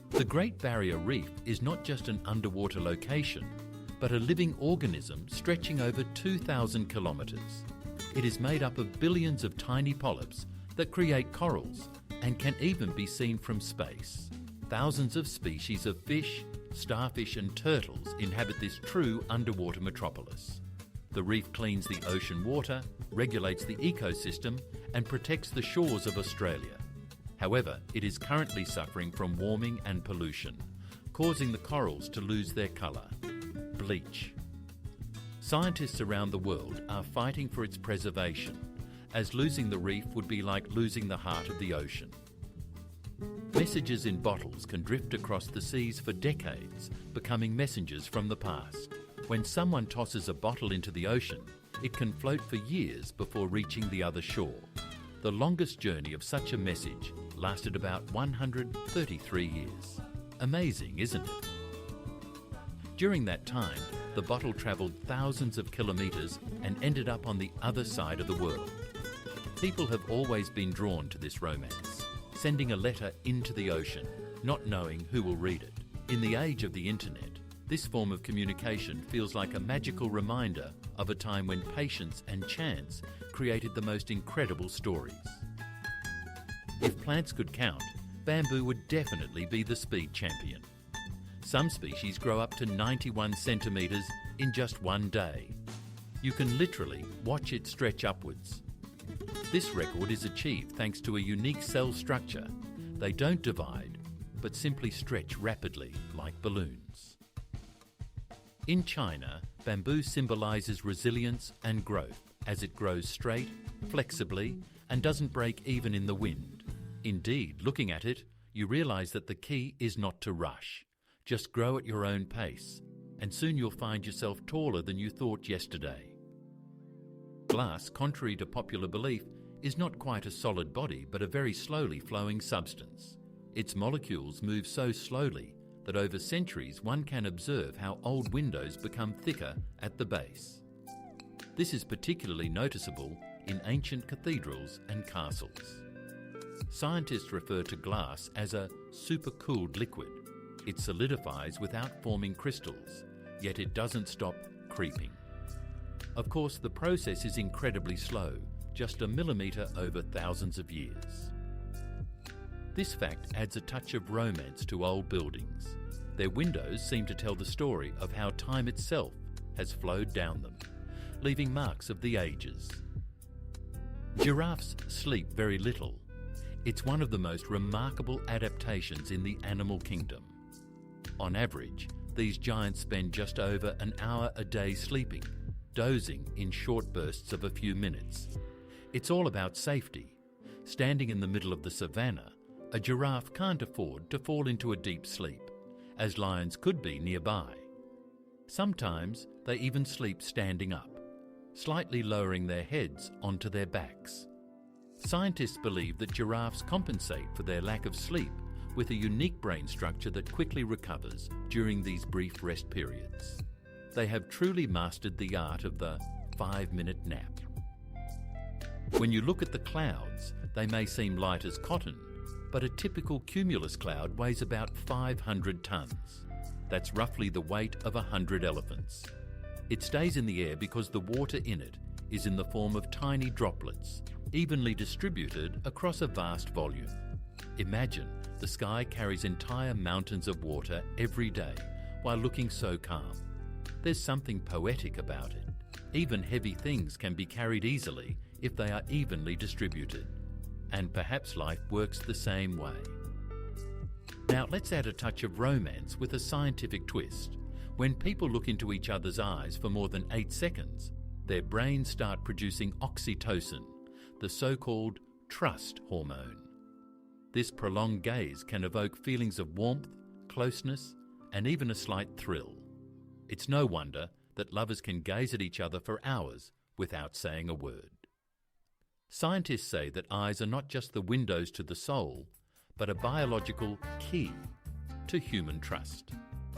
The Great Barrier Reef is not just an underwater location, but a living organism stretching over 2,000 kilometres. It is made up of billions of tiny polyps that create corals and can even be seen from space. Thousands of species of fish, starfish and turtles inhabit this true underwater metropolis. The reef cleans the ocean water, regulates the ecosystem and protects the shores of Australia. However, it is currently suffering from warming and pollution, causing the corals to lose their colour. Bleach. Scientists around the world are fighting for its preservation, as losing the reef would be like losing the heart of the ocean. Messages in bottles can drift across the seas for decades, becoming messengers from the past. When someone tosses a bottle into the ocean, it can float for years before reaching the other shore. The longest journey of such a message lasted about 133 years. Amazing, isn't it? During that time, the bottle travelled thousands of kilometres and ended up on the other side of the world. People have always been drawn to this romance, sending a letter into the ocean, not knowing who will read it. In the age of the internet, this form of communication feels like a magical reminder of a time when patience and chance created the most incredible stories. If plants could count, bamboo would definitely be the speed champion. Some species grow up to 91 centimetres in just one day. You can literally watch it stretch upwards. This record is achieved thanks to a unique cell structure. They don't divide, but simply stretch rapidly like balloons. In China, bamboo symbolises resilience and growth as it grows straight, flexibly, and doesn't break even in the wind. Indeed, looking at it, you realise that the key is not to rush. Just grow at your own pace, and soon you'll find yourself taller than you thought yesterday. Glass, contrary to popular belief, is not quite a solid body but a very slowly flowing substance. Its molecules move so slowly that over centuries one can observe how old windows become thicker at the base. This is particularly noticeable in ancient cathedrals and castles. Scientists refer to glass as a supercooled liquid. It solidifies without forming crystals, yet it doesn't stop creeping. Of course, the process is incredibly slow, just a millimetre over thousands of years. This fact adds a touch of romance to old buildings. Their windows seem to tell the story of how time itself has flowed down them, leaving marks of the ages. Giraffes sleep very little. It's one of the most remarkable adaptations in the animal kingdom. On average, these giants spend just over an hour a day sleeping, dozing in short bursts of a few minutes. It's all about safety. Standing in the middle of the savannah, a giraffe can't afford to fall into a deep sleep, as lions could be nearby. Sometimes they even sleep standing up, slightly lowering their heads onto their backs. Scientists believe that giraffes compensate for their lack of sleep with a unique brain structure that quickly recovers during these brief rest periods. They have truly mastered the art of the 5-minute nap. When you look at the clouds, they may seem light as cotton, but a typical cumulus cloud weighs about 500 tons. That's roughly the weight of 100 elephants. It stays in the air because the water in it is in the form of tiny droplets, evenly distributed across a vast volume. Imagine the sky carries entire mountains of water every day while looking so calm. There's something poetic about it. Even heavy things can be carried easily if they are evenly distributed. And perhaps life works the same way. Now let's add a touch of romance with a scientific twist. When people look into each other's eyes for more than 8 seconds, their brains start producing oxytocin, the so-called trust hormone. This prolonged gaze can evoke feelings of warmth, closeness, and even a slight thrill. It's no wonder that lovers can gaze at each other for hours without saying a word. Scientists say that eyes are not just the windows to the soul, but a biological key to human trust.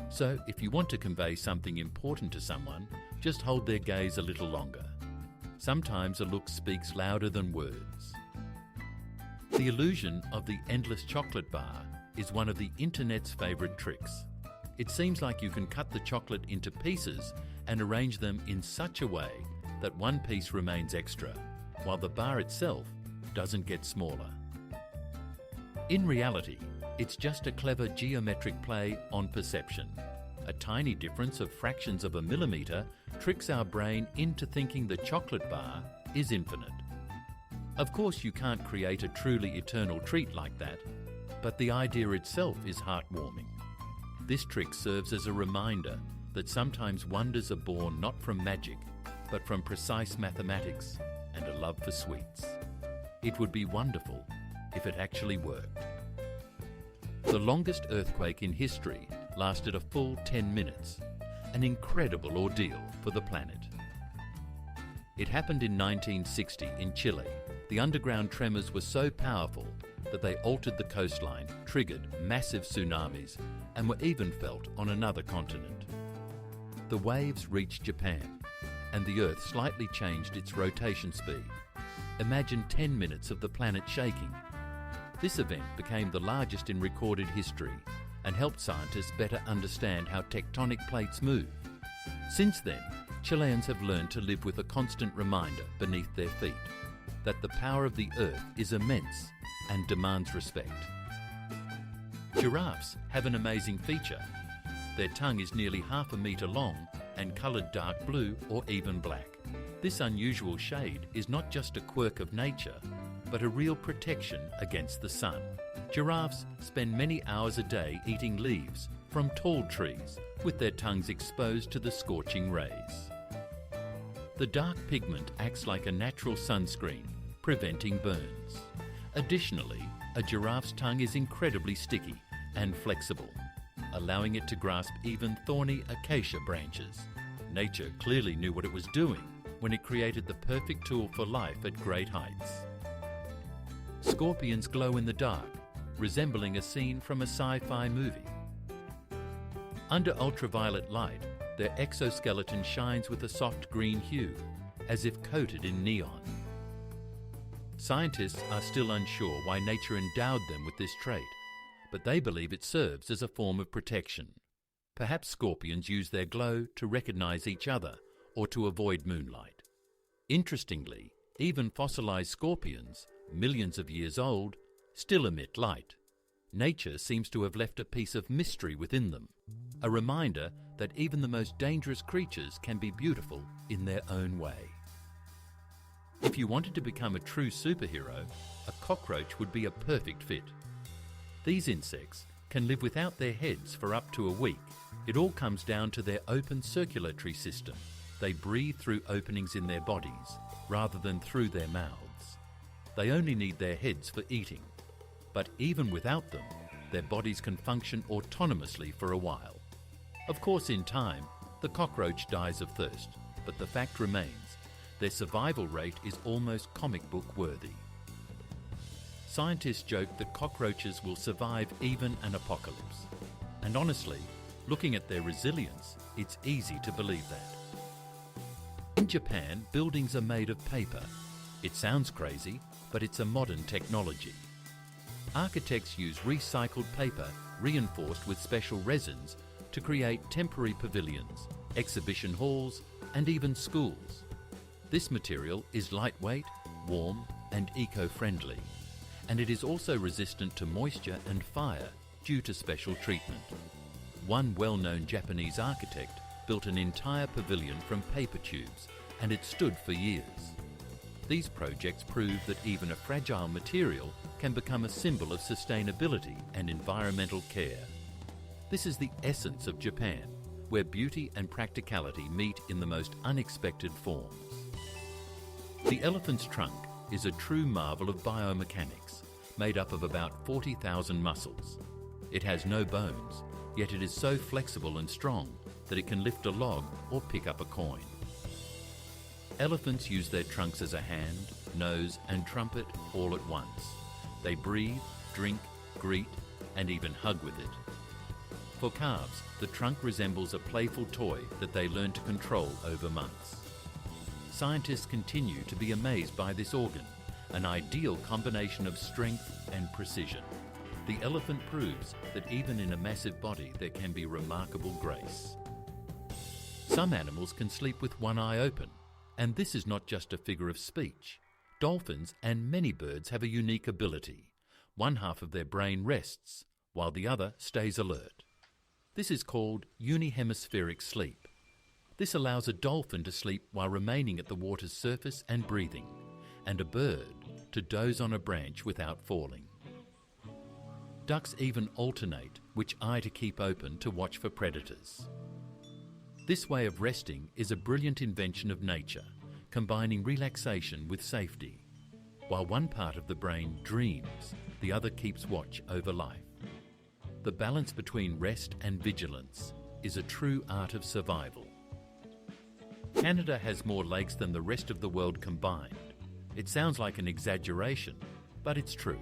So if you want to convey something important to someone, just hold their gaze a little longer. Sometimes a look speaks louder than words. The illusion of the endless chocolate bar is one of the internet's favourite tricks. It seems like you can cut the chocolate into pieces and arrange them in such a way that one piece remains extra, while the bar itself doesn't get smaller. In reality, it's just a clever geometric play on perception. A tiny difference of fractions of a millimetre tricks our brain into thinking the chocolate bar is infinite. Of course, you can't create a truly eternal treat like that, but the idea itself is heartwarming. This trick serves as a reminder that sometimes wonders are born not from magic, but from precise mathematics and a love for sweets. It would be wonderful if it actually worked. The longest earthquake in history lasted a full 10 minutes, an incredible ordeal for the planet. It happened in 1960 in Chile. The underground tremors were so powerful that they altered the coastline, triggered massive tsunamis, and were even felt on another continent. The waves reached Japan, and the Earth slightly changed its rotation speed. Imagine 10 minutes of the planet shaking. This event became the largest in recorded history and helped scientists better understand how tectonic plates move. Since then, Chileans have learned to live with a constant reminder beneath their feet that the power of the Earth is immense and demands respect. Giraffes have an amazing feature. Their tongue is nearly half a metre long and coloured dark blue or even black. This unusual shade is not just a quirk of nature, but a real protection against the sun. Giraffes spend many hours a day eating leaves from tall trees, with their tongues exposed to the scorching rays. The dark pigment acts like a natural sunscreen, preventing burns. Additionally, a giraffe's tongue is incredibly sticky and flexible, allowing it to grasp even thorny acacia branches. Nature clearly knew what it was doing when it created the perfect tool for life at great heights. Scorpions glow in the dark, resembling a scene from a sci-fi movie. Under ultraviolet light, their exoskeleton shines with a soft green hue, as if coated in neon. Scientists are still unsure why nature endowed them with this trait, but they believe it serves as a form of protection. Perhaps scorpions use their glow to recognize each other or to avoid moonlight. Interestingly, even fossilized scorpions, millions of years old, still emit light. Nature seems to have left a piece of mystery within them, a reminder that even the most dangerous creatures can be beautiful in their own way. If you wanted to become a true superhero, a cockroach would be a perfect fit. These insects can live without their heads for up to a week. It all comes down to their open circulatory system. They breathe through openings in their bodies rather than through their mouths. They only need their heads for eating. But even without them, their bodies can function autonomously for a while. Of course, in time, the cockroach dies of thirst, but the fact remains, their survival rate is almost comic book worthy. Scientists joke that cockroaches will survive even an apocalypse. And honestly, looking at their resilience, it's easy to believe that. In Japan, buildings are made of paper. It sounds crazy, but it's a modern technology. Architects use recycled paper reinforced with special resins to create temporary pavilions, exhibition halls, and even schools. This material is lightweight, warm, and eco-friendly, and it is also resistant to moisture and fire due to special treatment. One well-known Japanese architect built an entire pavilion from paper tubes, and it stood for years. These projects prove that even a fragile material can become a symbol of sustainability and environmental care. This is the essence of Japan, where beauty and practicality meet in the most unexpected forms. The elephant's trunk is a true marvel of biomechanics, made up of about 40,000 muscles. It has no bones, yet it is so flexible and strong that it can lift a log or pick up a coin. Elephants use their trunks as a hand, nose, and trumpet all at once. They breathe, drink, greet, and even hug with it. For calves, the trunk resembles a playful toy that they learn to control over months. Scientists continue to be amazed by this organ, an ideal combination of strength and precision. The elephant proves that even in a massive body there can be remarkable grace. Some animals can sleep with one eye open, and this is not just a figure of speech. Dolphins and many birds have a unique ability. One half of their brain rests, while the other stays alert. This is called unihemispheric sleep. This allows a dolphin to sleep while remaining at the water's surface and breathing, and a bird to doze on a branch without falling. Ducks even alternate which eye to keep open to watch for predators. This way of resting is a brilliant invention of nature, combining relaxation with safety. While one part of the brain dreams, the other keeps watch over life. The balance between rest and vigilance is a true art of survival. Canada has more lakes than the rest of the world combined. It sounds like an exaggeration, but it's true.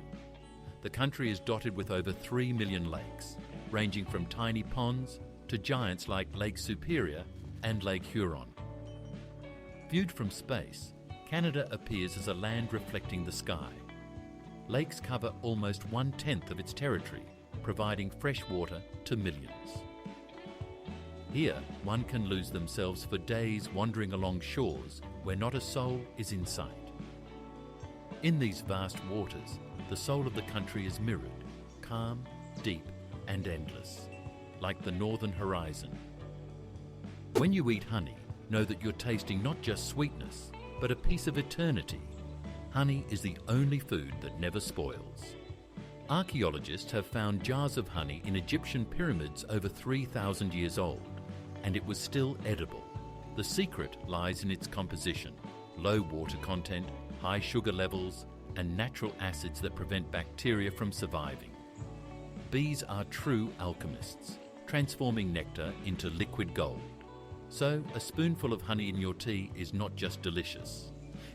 The country is dotted with over 3 million lakes, ranging from tiny ponds to giants like Lake Superior and Lake Huron. Viewed from space, Canada appears as a land reflecting the sky. Lakes cover almost 1/10 of its territory, providing fresh water to millions. Here, one can lose themselves for days wandering along shores where not a soul is in sight. In these vast waters, the soul of the country is mirrored, calm, deep, and endless, like the northern horizon. When you eat honey, know that you're tasting not just sweetness, but a piece of eternity. Honey is the only food that never spoils. Archaeologists have found jars of honey in Egyptian pyramids over 3,000 years old, and it was still edible. The secret lies in its composition: low water content, high sugar levels, and natural acids that prevent bacteria from surviving. Bees are true alchemists, transforming nectar into liquid gold. So, a spoonful of honey in your tea is not just delicious.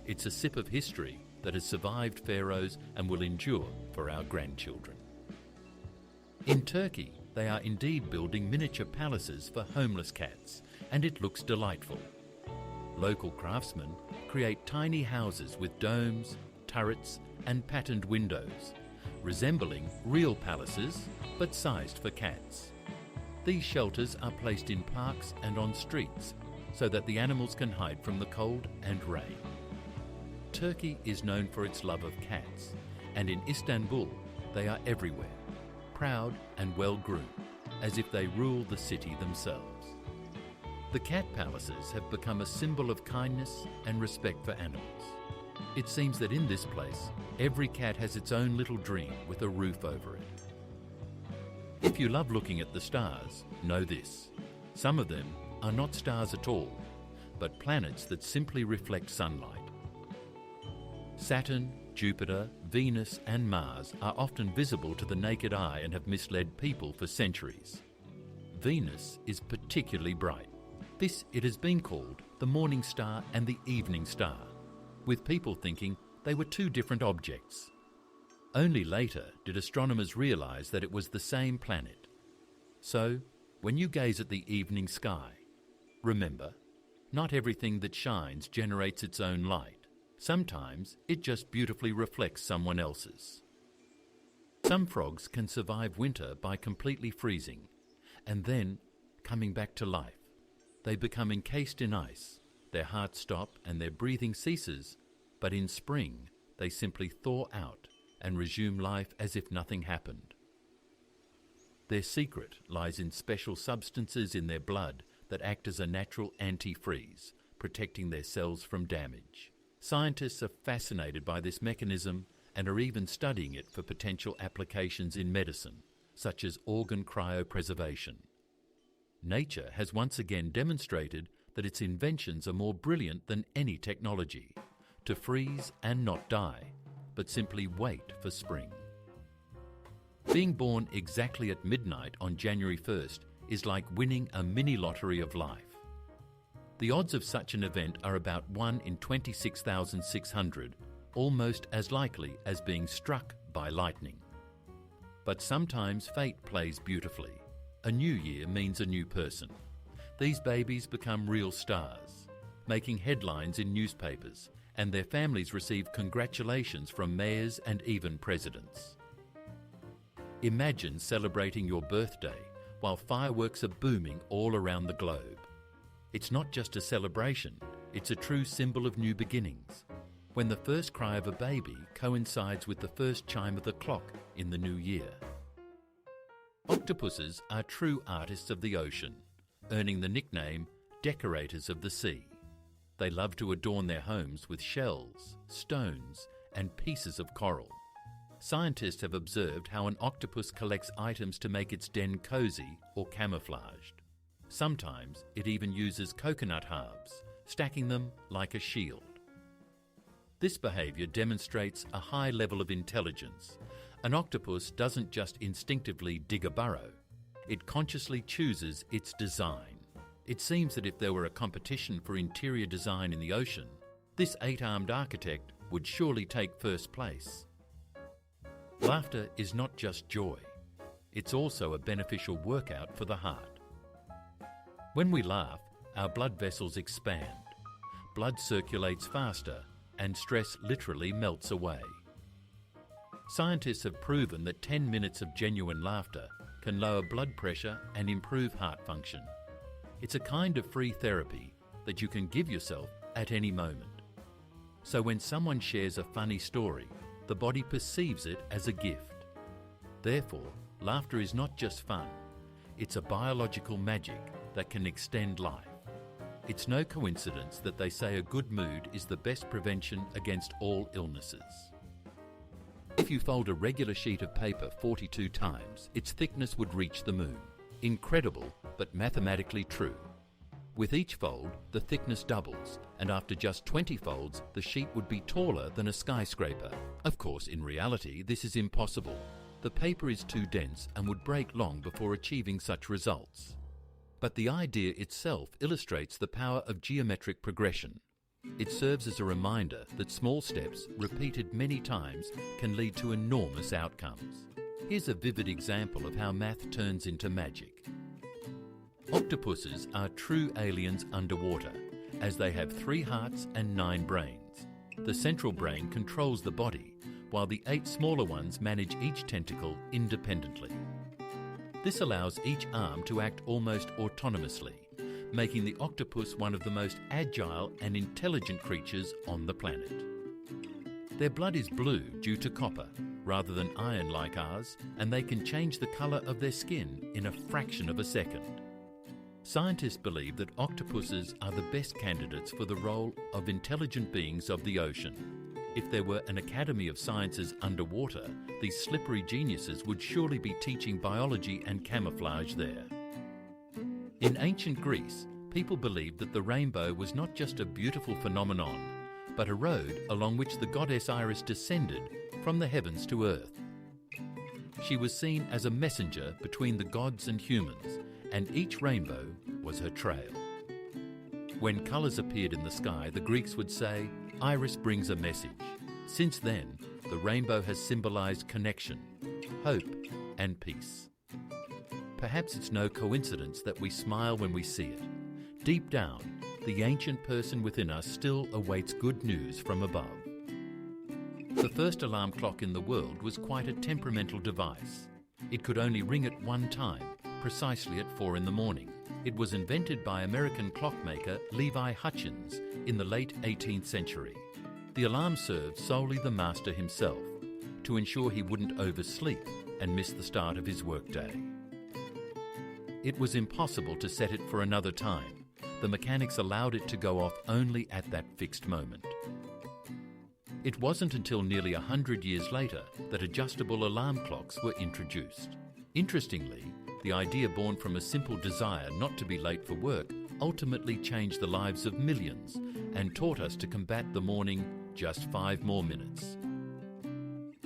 It's a sip of history that has survived pharaohs and will endure for our grandchildren. In Turkey, they are indeed building miniature palaces for homeless cats, and it looks delightful. Local craftsmen create tiny houses with domes, turrets, and patterned windows, resembling real palaces, but sized for cats. These shelters are placed in parks and on streets so that the animals can hide from the cold and rain. Turkey is known for its love of cats, and in Istanbul they are everywhere, proud and well-groomed, as if they rule the city themselves. The cat palaces have become a symbol of kindness and respect for animals. It seems that in this place, every cat has its own little dream with a roof over it. If you love looking at the stars, know this: some of them are not stars at all, but planets that simply reflect sunlight. Saturn, Jupiter, Venus, and Mars are often visible to the naked eye and have misled people for centuries. Venus is particularly bright. This it has been called the morning star and the evening star, with people thinking they were two different objects. Only later did astronomers realize that it was the same planet. So, when you gaze at the evening sky, remember, not everything that shines generates its own light. Sometimes it just beautifully reflects someone else's. Some frogs can survive winter by completely freezing and then coming back to life. They become encased in ice, their hearts stop and their breathing ceases, but in spring they simply thaw out and resume life as if nothing happened. Their secret lies in special substances in their blood that act as a natural antifreeze, protecting their cells from damage. Scientists are fascinated by this mechanism and are even studying it for potential applications in medicine, such as organ cryopreservation. Nature has once again demonstrated that its inventions are more brilliant than any technology, to freeze and not die, but simply wait for spring. Being born exactly at midnight on January 1st is like winning a mini lottery of life. The odds of such an event are about 1 in 26,600, almost as likely as being struck by lightning. But sometimes fate plays beautifully. A new year means a new person. These babies become real stars, making headlines in newspapers, and their families receive congratulations from mayors and even presidents. Imagine celebrating your birthday while fireworks are booming all around the globe. It's not just a celebration, it's a true symbol of new beginnings, when the first cry of a baby coincides with the first chime of the clock in the new year. Octopuses are true artists of the ocean, earning the nickname decorators of the sea. They love to adorn their homes with shells, stones, and pieces of coral. Scientists have observed how an octopus collects items to make its den cozy or camouflaged. Sometimes it even uses coconut halves, stacking them like a shield. This behavior demonstrates a high level of intelligence. An octopus doesn't just instinctively dig a burrow, it consciously chooses its design. It seems that if there were a competition for interior design in the ocean, this 8-armed architect would surely take first place. Laughter is not just joy, it's also a beneficial workout for the heart. When we laugh, our blood vessels expand, blood circulates faster, and stress literally melts away. Scientists have proven that 10 minutes of genuine laughter can lower blood pressure and improve heart function. It's a kind of free therapy that you can give yourself at any moment. So when someone shares a funny story, the body perceives it as a gift. Therefore, laughter is not just fun, it's a biological magic that can extend life. It's no coincidence that they say a good mood is the best prevention against all illnesses. If you fold a regular sheet of paper 42 times, its thickness would reach the moon. Incredible, but mathematically true. With each fold, the thickness doubles, and after just 20 folds, the sheet would be taller than a skyscraper. Of course, in reality, this is impossible. The paper is too dense and would break long before achieving such results. But the idea itself illustrates the power of geometric progression. It serves as a reminder that small steps, repeated many times, can lead to enormous outcomes. Here's a vivid example of how math turns into magic. Octopuses are true aliens underwater, as they have 3 hearts and 9 brains. The central brain controls the body, while the 8 smaller ones manage each tentacle independently. This allows each arm to act almost autonomously, making the octopus one of the most agile and intelligent creatures on the planet. Their blood is blue due to copper, rather than iron like ours, and they can change the colour of their skin in a fraction of a second. Scientists believe that octopuses are the best candidates for the role of intelligent beings of the ocean. If there were an Academy of Sciences underwater, these slippery geniuses would surely be teaching biology and camouflage there. In ancient Greece, people believed that the rainbow was not just a beautiful phenomenon, but a road along which the goddess Iris descended from the heavens to earth. She was seen as a messenger between the gods and humans, and each rainbow was her trail. When colours appeared in the sky, the Greeks would say, "Iris brings a message." Since then, the rainbow has symbolised connection, hope, and peace. Perhaps it's no coincidence that we smile when we see it. Deep down, the ancient person within us still awaits good news from above. The first alarm clock in the world was quite a temperamental device. It could only ring at one time, precisely at 4 in the morning. It was invented by American clockmaker Levi Hutchins in the late 18th century. The alarm served solely the master himself, to ensure he wouldn't oversleep and miss the start of his workday. It was impossible to set it for another time. The mechanics allowed it to go off only at that fixed moment. It wasn't until nearly 100 years later that adjustable alarm clocks were introduced. Interestingly, the idea born from a simple desire not to be late for work ultimately changed the lives of millions and taught us to combat the morning just 5 more minutes.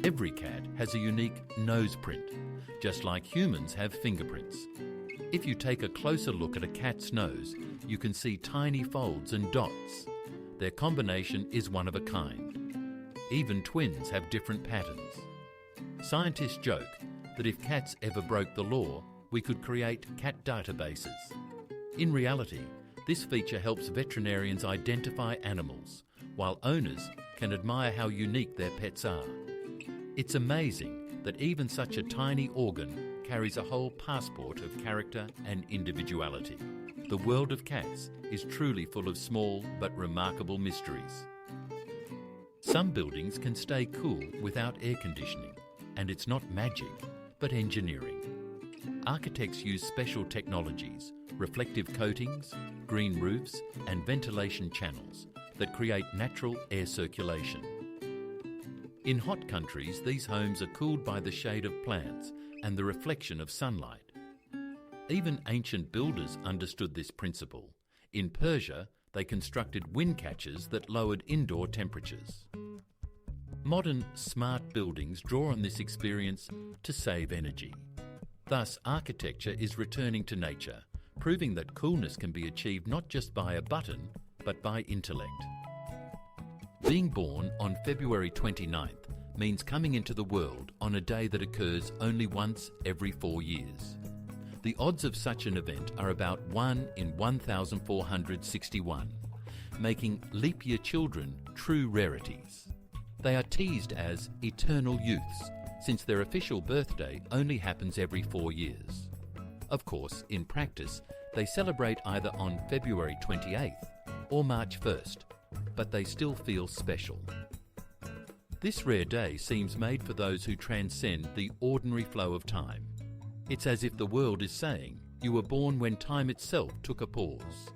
Every cat has a unique nose print, just like humans have fingerprints. If you take a closer look at a cat's nose, you can see tiny folds and dots. Their combination is one of a kind. Even twins have different patterns. Scientists joke that if cats ever broke the law, we could create cat databases. In reality, this feature helps veterinarians identify animals, while owners can admire how unique their pets are. It's amazing that even such a tiny organ carries a whole passport of character and individuality. The world of cats is truly full of small but remarkable mysteries. Some buildings can stay cool without air conditioning, and it's not magic, but engineering. Architects use special technologies, reflective coatings, green roofs, and ventilation channels that create natural air circulation. In hot countries, these homes are cooled by the shade of plants and the reflection of sunlight. Even ancient builders understood this principle. In Persia, they constructed wind catchers that lowered indoor temperatures. Modern smart buildings draw on this experience to save energy. Thus, architecture is returning to nature, proving that coolness can be achieved not just by a button, but by intellect. Being born on February 29th means coming into the world on a day that occurs only once every 4 years. The odds of such an event are about 1 in 1,461, making leap year children true rarities. They are teased as eternal youths, since their official birthday only happens every 4 years. Of course, in practice, they celebrate either on February 28th or March 1st, but they still feel special. This rare day seems made for those who transcend the ordinary flow of time. It's as if the world is saying, you were born when time itself took a pause.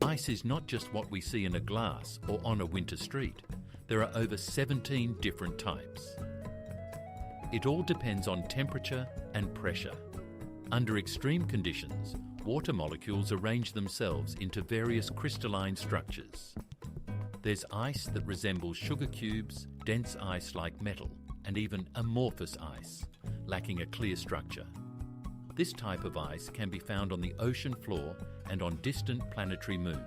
Ice is not just what we see in a glass or on a winter street. There are over 17 different types. It all depends on temperature and pressure. Under extreme conditions, water molecules arrange themselves into various crystalline structures. There's ice that resembles sugar cubes, dense ice like metal, and even amorphous ice, lacking a clear structure. This type of ice can be found on the ocean floor and on distant planetary moons.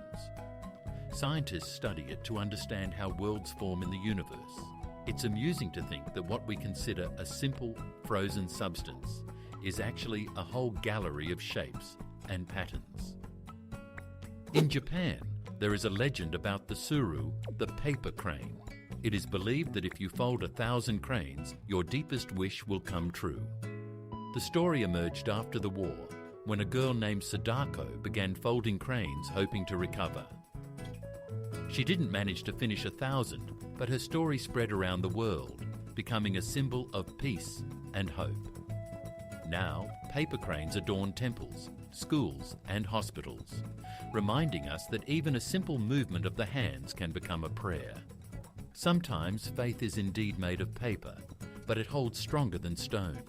Scientists study it to understand how worlds form in the universe. It's amusing to think that what we consider a simple, frozen substance is actually a whole gallery of shapes and patterns. In Japan, there is a legend about the suru, the paper crane. It is believed that if you fold 1,000 cranes, your deepest wish will come true. The story emerged after the war, when a girl named Sadako began folding cranes hoping to recover. She didn't manage to finish 1,000, but her story spread around the world, becoming a symbol of peace and hope. Now, paper cranes adorn temples, schools, and hospitals, reminding us that even a simple movement of the hands can become a prayer. Sometimes faith is indeed made of paper, but it holds stronger than stone.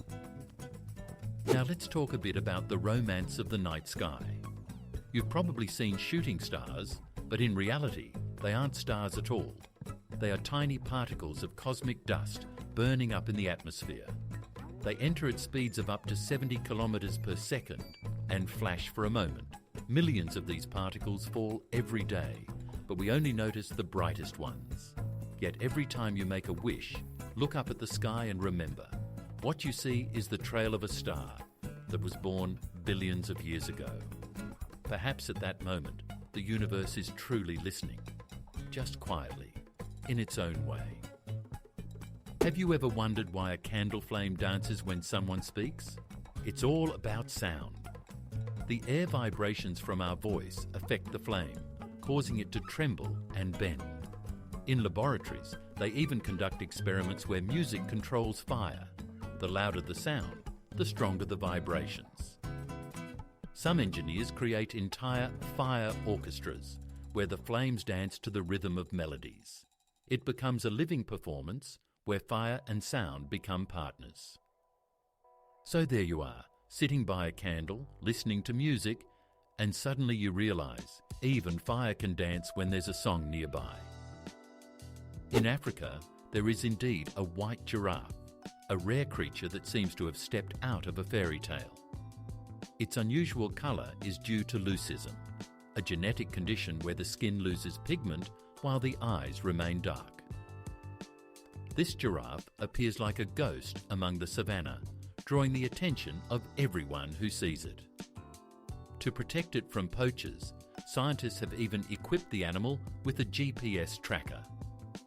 Now let's talk a bit about the romance of the night sky. You've probably seen shooting stars, but in reality, they aren't stars at all. They are tiny particles of cosmic dust burning up in the atmosphere. They enter at speeds of up to 70 kilometers per second and flash for a moment. Millions of these particles fall every day, but we only notice the brightest ones. Yet every time you make a wish, look up at the sky and remember, what you see is the trail of a star that was born billions of years ago. Perhaps at that moment, the universe is truly listening, just quietly, in its own way. Have you ever wondered why a candle flame dances when someone speaks? It's all about sound. The air vibrations from our voice affect the flame, causing it to tremble and bend. In laboratories, they even conduct experiments where music controls fire. The louder the sound, the stronger the vibrations. Some engineers create entire fire orchestras, where the flames dance to the rhythm of melodies. It becomes a living performance where fire and sound become partners. So there you are, sitting by a candle, listening to music, and suddenly you realise even fire can dance when there's a song nearby. In Africa, there is indeed a white giraffe, a rare creature that seems to have stepped out of a fairy tale. Its unusual colour is due to leucism, a genetic condition where the skin loses pigment while the eyes remain dark. This giraffe appears like a ghost among the savannah, drawing the attention of everyone who sees it. To protect it from poachers, scientists have even equipped the animal with a GPS tracker.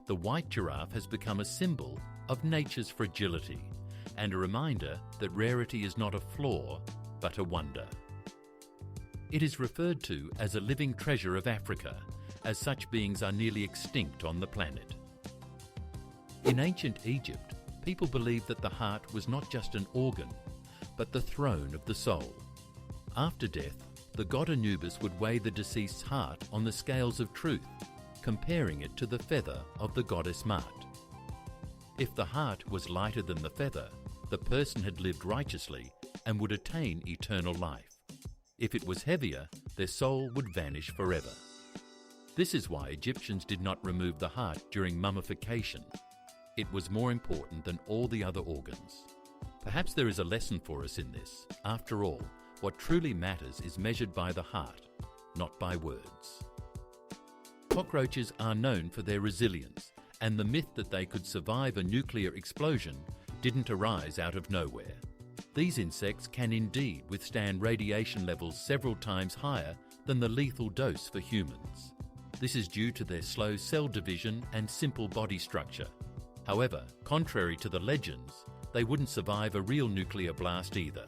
The white giraffe has become a symbol of nature's fragility and a reminder that rarity is not a flaw, but a wonder. It is referred to as a living treasure of Africa, as such beings are nearly extinct on the planet. In ancient Egypt, people believed that the heart was not just an organ, but the throne of the soul. After death, the god Anubis would weigh the deceased's heart on the scales of truth, comparing it to the feather of the goddess Ma'at. If the heart was lighter than the feather, the person had lived righteously and would attain eternal life. If it was heavier, their soul would vanish forever. This is why Egyptians did not remove the heart during mummification. It was more important than all the other organs. Perhaps there is a lesson for us in this. After all, what truly matters is measured by the heart, not by words. Cockroaches are known for their resilience, and the myth that they could survive a nuclear explosion didn't arise out of nowhere. These insects can indeed withstand radiation levels several times higher than the lethal dose for humans. This is due to their slow cell division and simple body structure. However, contrary to the legends, they wouldn't survive a real nuclear blast either.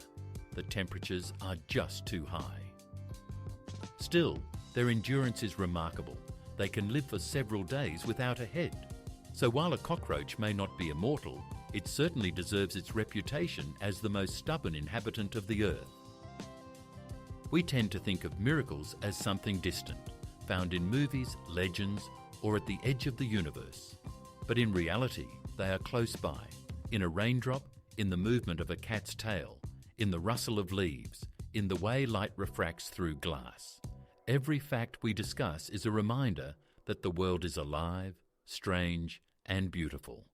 The temperatures are just too high. Still, their endurance is remarkable. They can live for several days without a head. So while a cockroach may not be immortal, it certainly deserves its reputation as the most stubborn inhabitant of the earth. We tend to think of miracles as something distant, found in movies, legends, or at the edge of the universe. But in reality, they are close by, in a raindrop, in the movement of a cat's tail, in the rustle of leaves, in the way light refracts through glass. Every fact we discuss is a reminder that the world is alive, strange, and beautiful.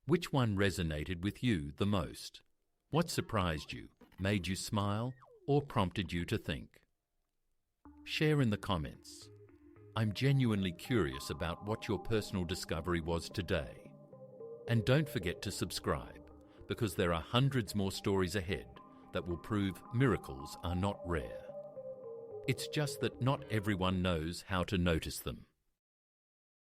Which one resonated with you the most? What surprised you, made you smile, or prompted you to think? Share in the comments. I'm genuinely curious about what your personal discovery was today. And don't forget to subscribe, because there are hundreds more stories ahead that will prove miracles are not rare. It's just that not everyone knows how to notice them.